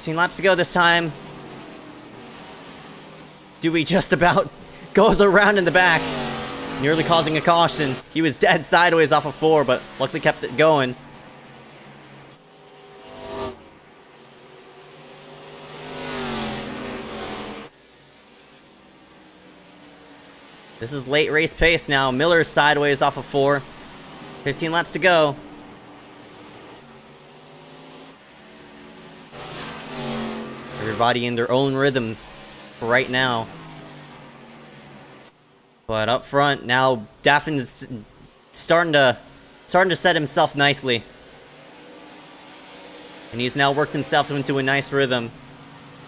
Laps to go this time. Dewey just about goes around in the back, nearly causing a caution. He was dead sideways off of 4, but luckily kept it going. This is late race pace now. Miller's sideways off of 4. 15 laps to go. Everybody in their own rhythm right now. But up front now, Daffin's starting to set himself nicely. And he's now worked himself into a nice rhythm.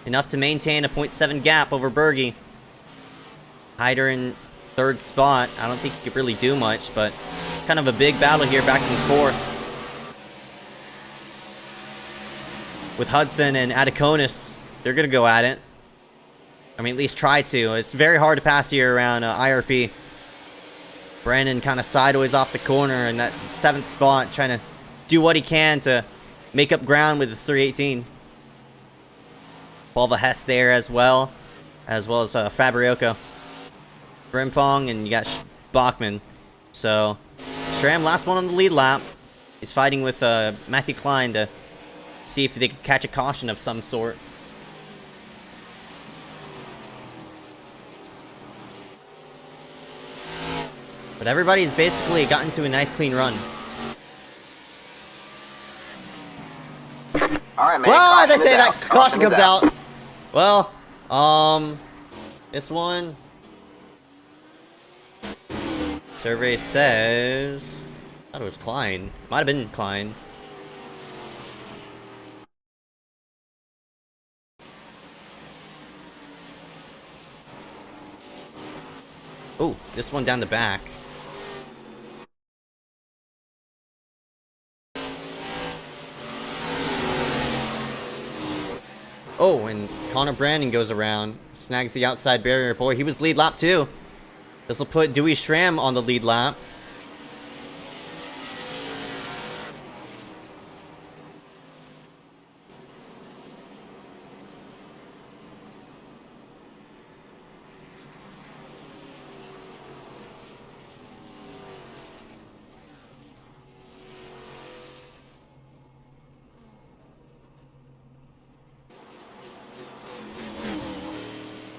Enough to maintain a 0.7 gap over Bergie. Hyder in 3rd spot. I don't think he could really do much, but kind of a big battle here back and forth. With Hudson and Ataconis. They're going to go at it. I mean, at least try to. It's very hard to pass here around IRP. Brandon kind of sideways off the corner in that 7th spot, trying to do what he can to make up ground with his 318. Volva Hess there as well as Fabrioco. Grimpong, and you got Bachman. So, Schramm, last one on the lead lap. He's fighting with Matthew Klein to see if they could catch a caution of some sort. But everybody's basically gotten to a nice clean run. Alright, man. Well, as I say, that Caution caution is comes out. Well, this one. Survey says. I thought it was Klein. Might have been Klein. Oh, this one down the back. Oh, and Connor Brandon goes around, snags the outside barrier. Boy, he was lead lap too. This will put Dewey Schramm on the lead lap.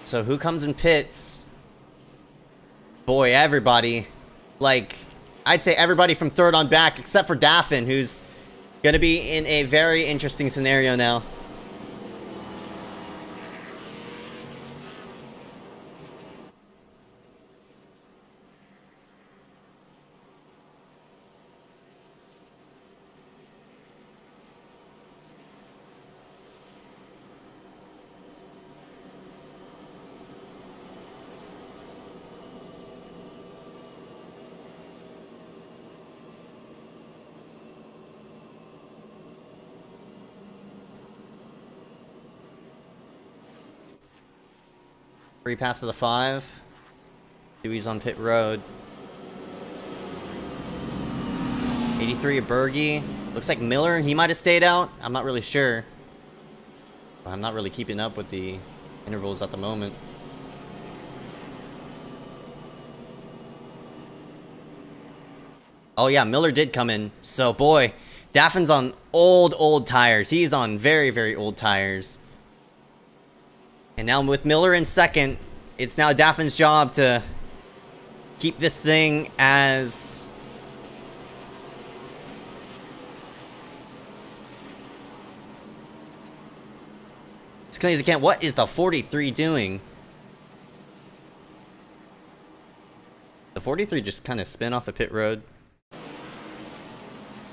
So who comes in pits? Boy, everybody. Like, I'd say everybody from 3rd on back, except for Daffin, who's gonna be in a very interesting scenario now. Free pass to the 5. Dewey's on pit road. 83 of Berge. Looks like Miller, he might have stayed out. I'm not really sure. I'm not really keeping up with the intervals at the moment. Oh yeah, Miller did come in. So boy, Daffin's on old tires. He's on very old tires. And now with Miller in second, it's now Daffin's job to keep this thing as clean as it can. What is the 43 doing? The 43 just kind of spin off the pit road.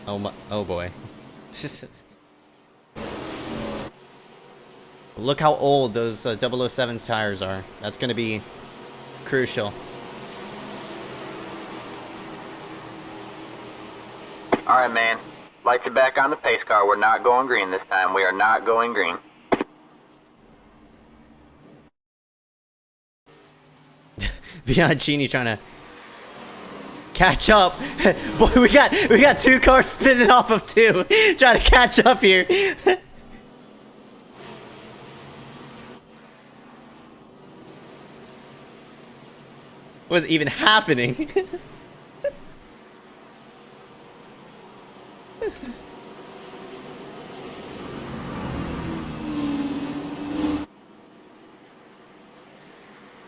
Oh my, oh boy. Look how old those 007's tires are. That's going to be crucial. Alright, man. Lights are back on the pace car. We're not going green this time. We are not going green. Bianchini trying to catch up. Boy, we got 2 cars spinning off of 2. Trying to catch up here. What's even happening?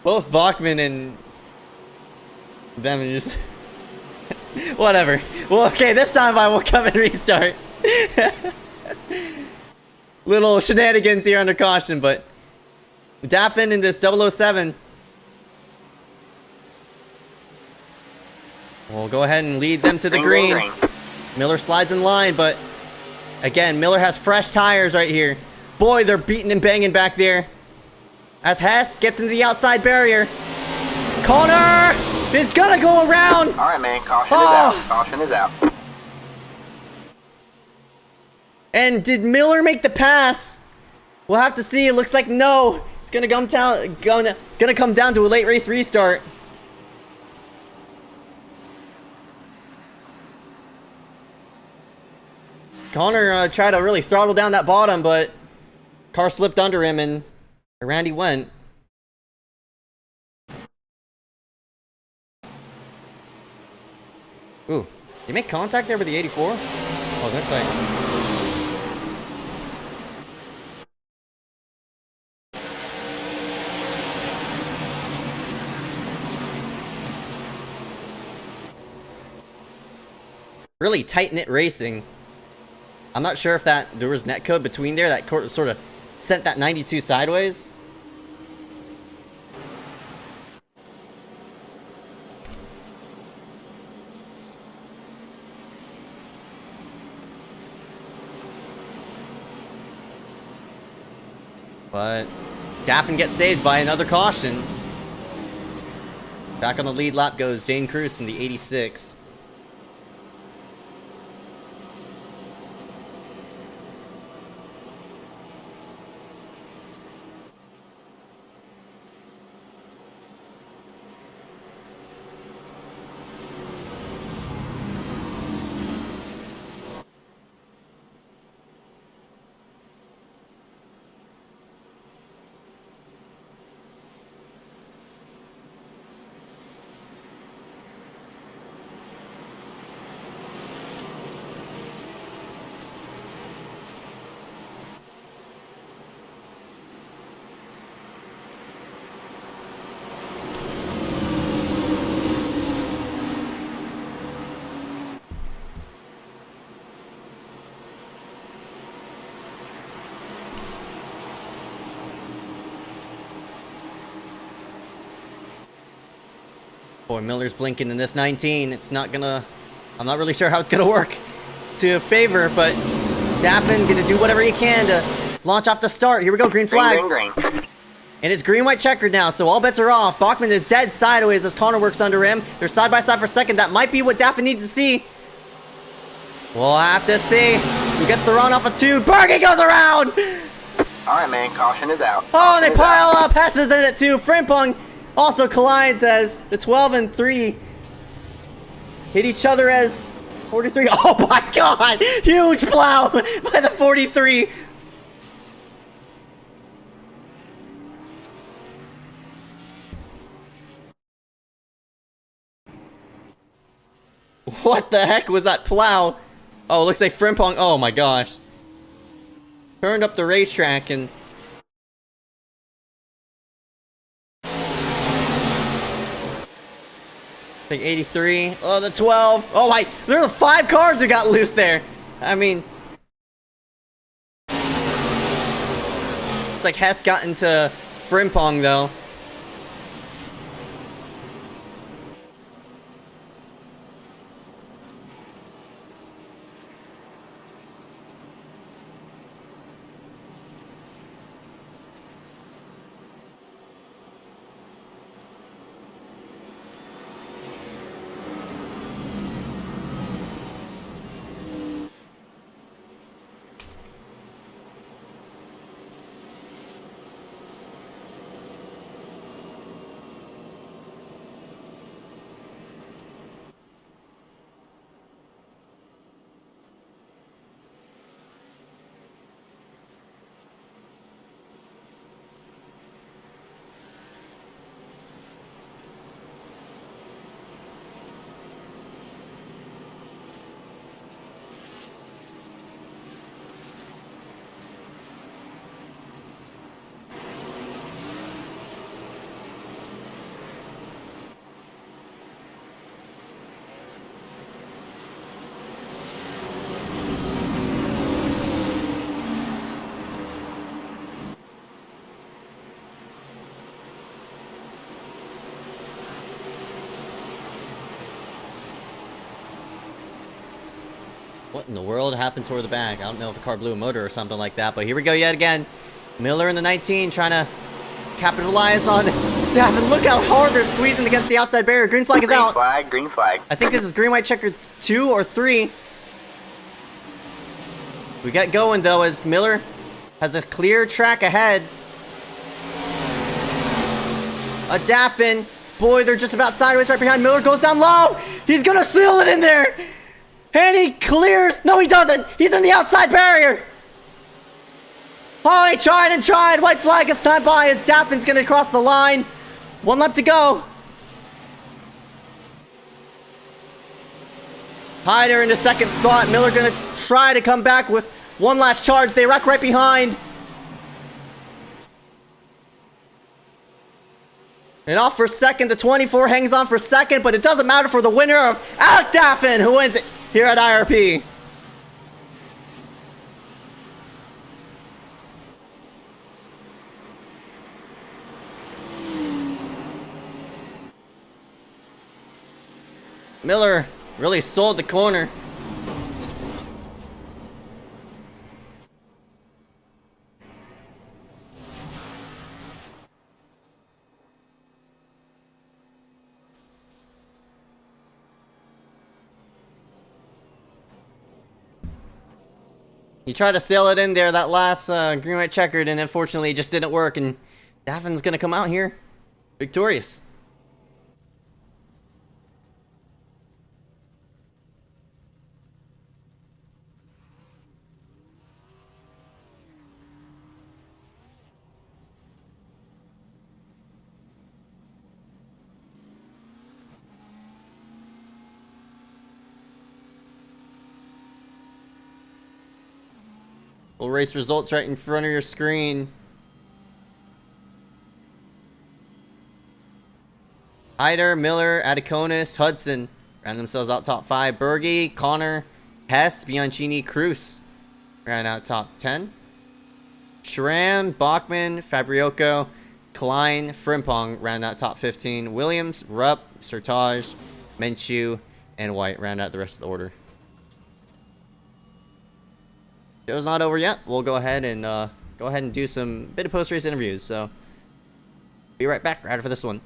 Both Bachman and them are just whatever. Well, okay, this time I will come and restart. Little shenanigans here under caution, but Daffin in this 007. We'll go ahead and lead them to the green. Miller slides in line, but again, Miller has fresh tires right here. Boy, they're beating and banging back there. As Hess gets into the outside barrier. Connor is gonna go around. All right, man. Caution is out. Caution is out. And did Miller make the pass? We'll have to see. It looks like no. It's gonna come down. Gonna come down to a late race restart. Connor tried to really throttle down that bottom, but car slipped under him and around he went. Ooh, you make contact there with the 84? Oh, that's like... really tight-knit racing. I'm not sure if there was netcode between there that sort of sent that 92 sideways. But Daffin gets saved by another caution. Back on the lead lap goes Dane Cruz in the 86. Boy, Miller's blinking in this 19. It's not gonna... I'm not really sure how it's gonna work to favor, but Daffin gonna do whatever he can to launch off the start. Here we go, green flag. Green. And it's green-white checkered now, so all bets are off. Bachman is dead sideways as Connor works under him. They're side by side for second. That might be what Daffin needs to see. We'll have to see. Who gets the run off of 2? Berge goes around! Alright, man, caution is out. Oh, and they Caution is out. pile up. Hess is in it too. Frimpong also collides as the 12 and 3 hit each other as 43. Oh my god! Huge plow by the 43. What the heck was that plow? Oh, it looks like Frimpong. Oh my gosh. Turned up the racetrack and... I think 83. Oh, the 12. Oh my, there were 5 cars that got loose there. I mean... It's like Hess got into Frimpong though. What in the world happened toward the back? I don't know if the car blew a motor or something like that, but here we go yet again. Miller in the 19 trying to capitalize on Davin. Look how hard they're squeezing against the outside barrier. Green flag is out. Green flag, green flag. I think this is green, white, checker 2 or 3. We get going though as Miller has a clear track ahead. A Daffin. Boy, they're just about sideways right behind. Miller goes down low. He's gonna seal it in there. And he clears. No, he doesn't. He's in the outside barrier. Oh, he tried and tried. White flag as time by as Daffin's gonna cross the line. 1 lap to go. Hyder in the second spot. Miller gonna try to come back with one last charge. They wreck right behind. And off for second. The 24 hangs on for second, but it doesn't matter for the winner of Alec Daffin, who wins it here at IRP. Miller really sold the corner. He tried to sail it in there, that last green, white, checkered, and unfortunately it just didn't work, and Daffin's gonna come out here victorious. Full race results right in front of your screen. Hyder, Miller, Adiconis, Hudson ran themselves out top 5. Berge, Connor, Hess, Bianchini, Cruz ran out top 10. Schramm, Bachman, Fabriocco, Klein, Frimpong ran out top 15. Williams, Rupp, Sertage, Menchu, and White ran out the rest of the order. Show's not over yet. We'll go ahead and do some bit of post-race interviews. So, be right back right after this one.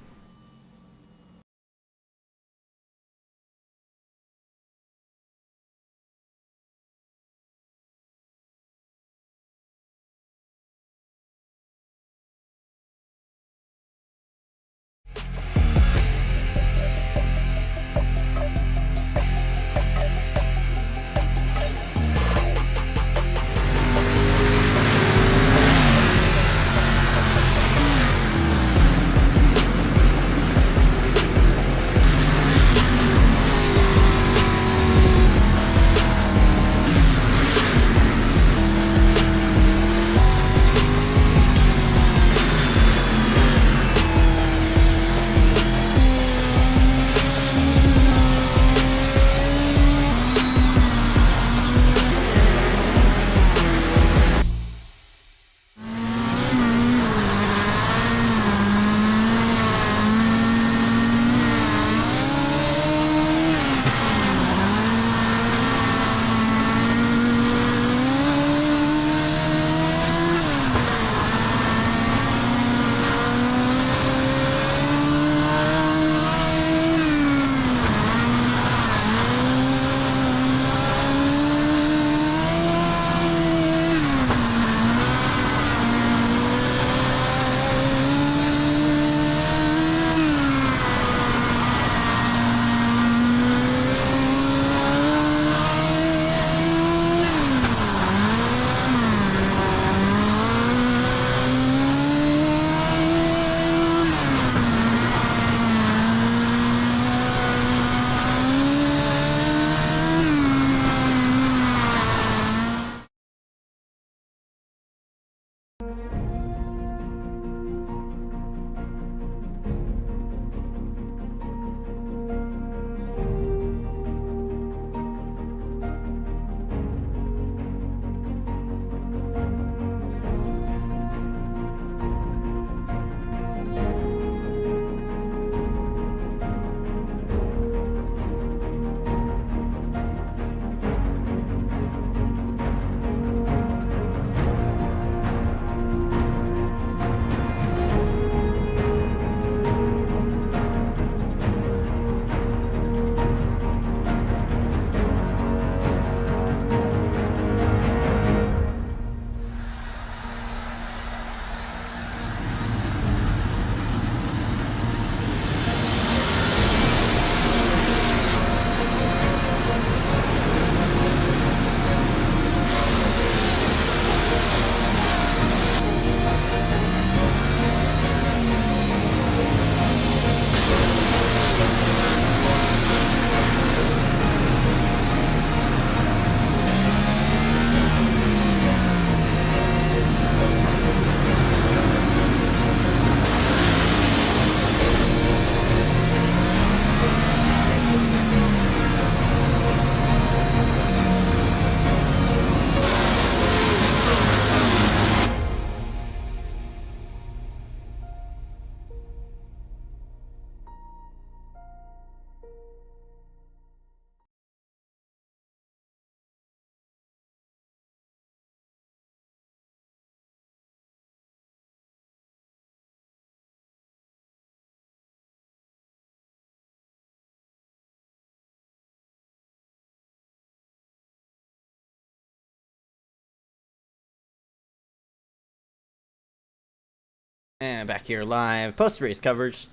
And back here live, post-race coverage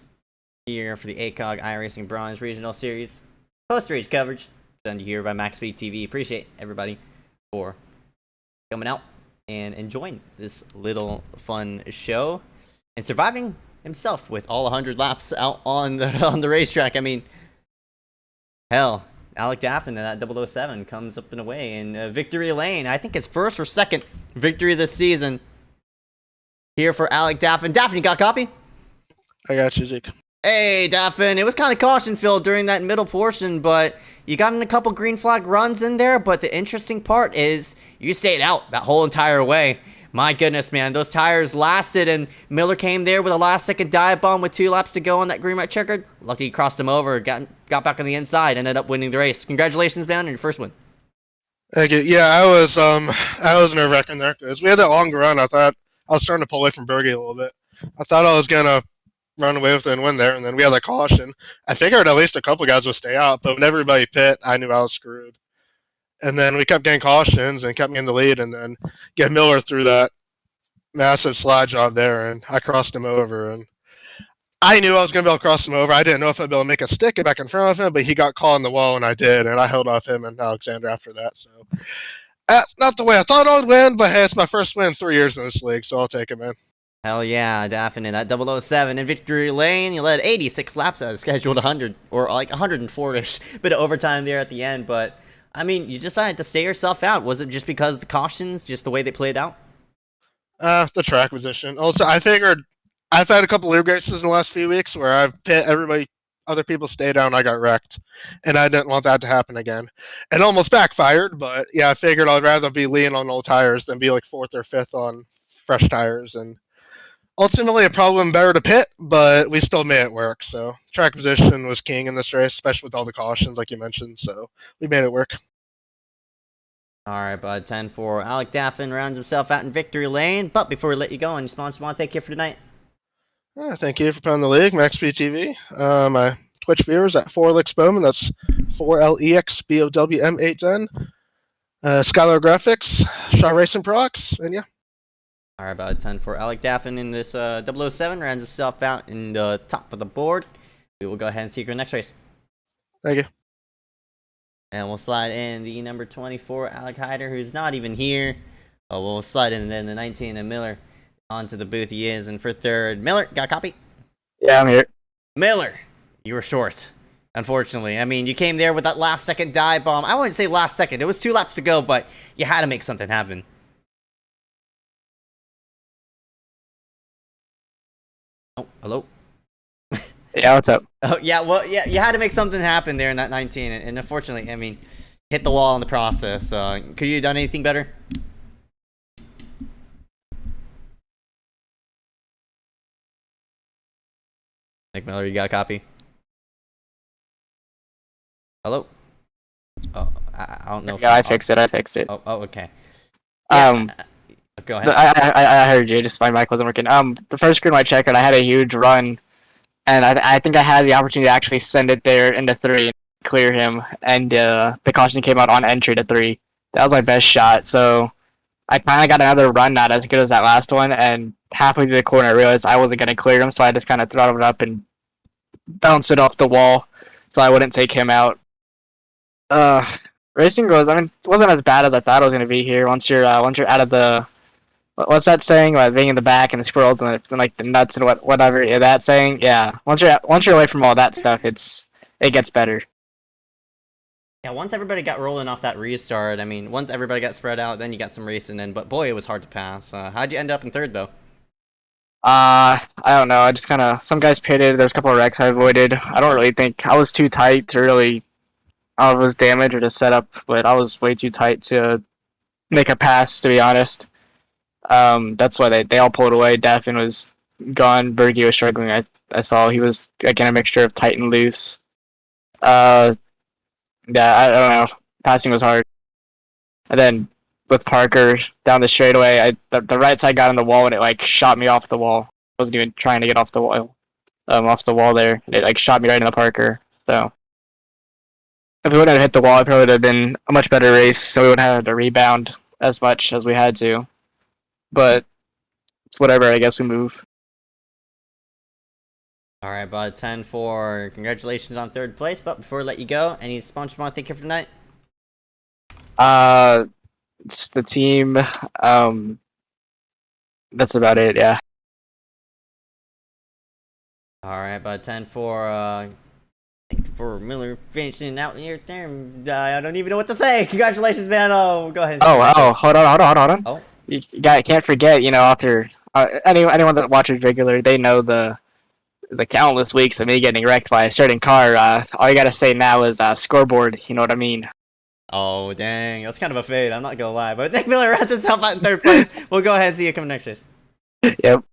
here for the ACOG iRacing Bronze Regional Series. Post-race coverage done here by Maxspeedtv. Appreciate everybody for coming out and enjoying this little fun show and surviving himself with all 100 laps out on the racetrack. I mean, hell, Alec Daffin in that 007 comes up and away in victory lane. I think his first or second victory this season. Here for Alec Daffin. Daffin, you got a copy? I got you, Zeke. Hey, Daffin. It was kind of caution-filled during that middle portion, but you got in a couple green flag runs in there. But the interesting part is you stayed out that whole entire way. My goodness, man. Those tires lasted, and Miller came there with a last-second dive bomb with 2 laps to go on that green-white checkered. Lucky he crossed him over, got back on the inside, ended up winning the race. Congratulations, man, on your first win. Thank you. Yeah, I was nerve-wracking there because we had that long run. I thought I was starting to pull away from Berge a little bit. I thought I was gonna run away with it and win there, and then we had that caution. I figured at least a couple guys would stay out, but when everybody pit, I knew I was screwed. And then we kept getting cautions and kept me in the lead, and then get Miller through that massive slide job there, and I crossed him over. And I knew I was gonna be able to cross him over. I didn't know if I'd be able to make a stick it back in front of him, but he got caught in the wall, and I did, and I held off him and Alexander after that. So that's not the way I thought I would win, but hey, it's my first win in 3 years in this league, so I'll take it, man. Hell yeah, Daffin in that 007 in victory lane. You led 86 laps out of scheduled 100, or like 104-ish. Bit of overtime there at the end, but I mean, you decided to stay yourself out. Was it just because of the cautions, just the way they played out? The track position. Also, I figured I've had a couple league races in the last few weeks where I've pit everybody, other people stay down, I got wrecked, and I didn't want that to happen again. It almost backfired, but yeah, I figured I'd rather be lean on old tires than be like 4th or 5th on fresh tires. And ultimately, it probably went better to pit, but we still made it work. So track position was king in this race, especially with all the cautions, like you mentioned. So we made it work. All right, bud. 10-4. Alec Daffin rounds himself out in victory lane. But before we let you go on, your sponsor want to take care for tonight. Thank you for playing the league, Maxspeedtv. My Twitch viewers at 4Lex Bowman. That's 4LEXBOWM810. Skylar Graphics, Shaw Racing Procs, and yeah. All right, bud. 10-4. Alec Daffin in this 007 rounds himself out in the top of the board. We will go ahead and see your next race. Thank you. And we'll slide in the number 24, Alec Hyder, who's not even here. We'll slide in then the 19 and Miller onto the booth he is. And for third, Miller, got a copy? Yeah, I'm here. Miller, you were short, unfortunately. I mean, you came there with that last-second dive bomb. I wouldn't say last second. It was 2 laps to go, but you had to make something happen. Oh, hello? Yeah, what's up? Oh, yeah, well, yeah, you had to make something happen there in that 19, and unfortunately, I mean, hit the wall in the process. Could you have done anything better? Nick Miller, you got a copy? Hello? Oh, I don't know. Yeah, I fixed it. Oh, okay. Yeah, go ahead. I heard you. Just my mic wasn't working. The first green white checkered, I had a huge run, and I think I had the opportunity to actually send it there into 3 and clear him, and the caution came out on entry to 3. That was my best shot, so I kind of got another run, not as good as that last one, and halfway through the corner I realized I wasn't going to clear him, so I just kind of throttled it up and bounced it off the wall so I wouldn't take him out. Racing goes, I mean, it wasn't as bad as I thought it was going to be here. Once you're out of the, what's that saying about being in the back and the squirrels and like the nuts and whatever, yeah, that saying, yeah. Once you're away from all that stuff, it gets better. Yeah, once everybody got rolling off that restart, I mean, once everybody got spread out, then you got some racing in, but boy, it was hard to pass. How'd you end up in third, though? I don't know. I just kind of, some guys pitted. There's a couple of wrecks I avoided. I don't really think, I was too tight to really, I don't know if it was damage or to set up, but I was way too tight to make a pass, to be honest. That's why they all pulled away. Daffin was gone. Berge was struggling. I saw he was, again, a mixture of tight and loose. Yeah, I don't know. Passing was hard. And then with Parker down the straightaway, the right side got on the wall and it like shot me off the wall. I wasn't even trying to get off the wall, there. It like shot me right in the Parker. So if we wouldn't have hit the wall, it probably would have been a much better race. So we wouldn't have had to rebound as much as we had to. But it's whatever. I guess we move. All right, bud. 10-4. Congratulations on 3rd place. But before I let you go, any sponsors want to thank you for tonight? It's the team. That's about it. Yeah. All right, bud. 10-4. Thank you for Miller finishing out here. I don't even know what to say. Congratulations, man. Oh, go ahead. Hold on. Oh. You can't forget. After anyone that watches regular, they know the countless weeks of me getting wrecked by a certain car. All you gotta say now is scoreboard. You know what I mean? Oh, dang. That's kind of a fade. I'm not gonna lie. But Nick Miller runs himself out in 3rd place. We'll go ahead and see you coming next race. Yep.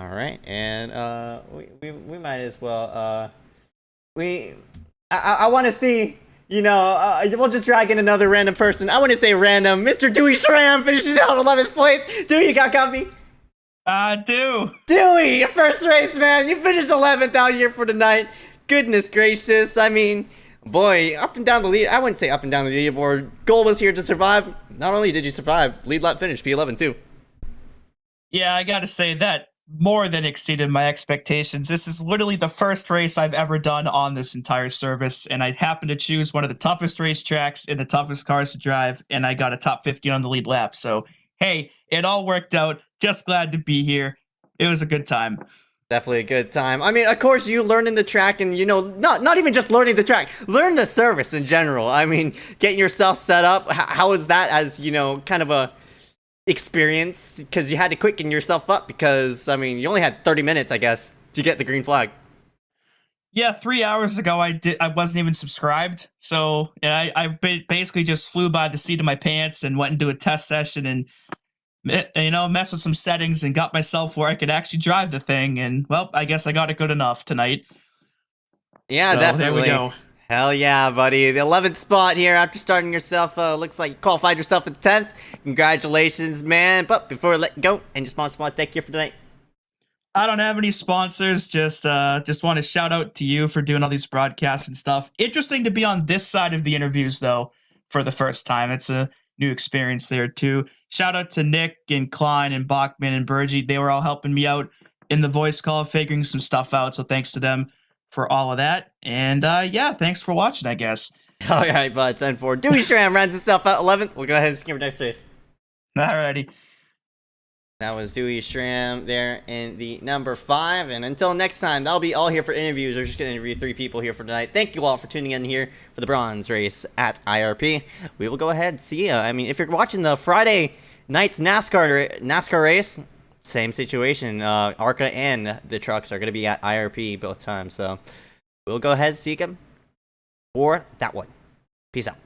All right, and we might as well. I want to see. We'll just drag in another random person. I want to say random. Mr. Dewey Schramm finishing out 11th place. Dewey, you got copy? Dewey, your first race, man. You finished 11th out here for tonight. Goodness gracious. I mean, boy, up and down the lead. I wouldn't say up and down the leaderboard. Goal was here to survive. Not only did you survive, lead lap finish, P11 too. Yeah, I gotta say that more than exceeded my expectations. This is literally the first race I've ever done on this entire service, and I happened to choose one of the toughest racetracks and the toughest cars to drive, and I got a top 15 on the lead lap. So, hey, it all worked out. Just glad to be here. It was a good time. Definitely a good time. I mean, of course, you learning the track and, not even just learning the track, learn the service in general. I mean, getting yourself set up. How is that as, kind of a experience? Because you had to quicken yourself up because, I mean, you only had 30 minutes, I guess, to get the green flag. Yeah, 3 hours ago, I wasn't even subscribed. So, and I basically just flew by the seat of my pants and went into a test session and messed with some settings and got myself where I could actually drive the thing. And, well, I guess I got it good enough tonight. Yeah, so, definitely. There we go. Hell yeah, buddy. The 11th spot here after starting yourself. Looks like you qualified yourself at 10th. Congratulations, man. But before I let you go, and your sponsor want to thank you for tonight. I don't have any sponsors. Just want to shout out to you for doing all these broadcasts and stuff. Interesting to be on this side of the interviews, though, for the first time. It's a new experience there, too. Shout out to Nick and Klein and Bachman and Burgie. They were all helping me out in the voice call, figuring some stuff out. So thanks to them for all of that. And yeah, thanks for watching, I guess. All right, bud. 10-4. Dewey Schramm runs himself out 11th. We'll go ahead and skip our next race. Alrighty. That was Dewey Schramm there in the number 5. And until next time, that'll be all here for interviews. We're just going to interview 3 people here for tonight. Thank you all for tuning in here for the bronze race at IRP. We will go ahead and see you. I mean, if you're watching the Friday night's NASCAR race, same situation. ARCA and the trucks are going to be at IRP both times. So we'll go ahead and see you for that one. Peace out.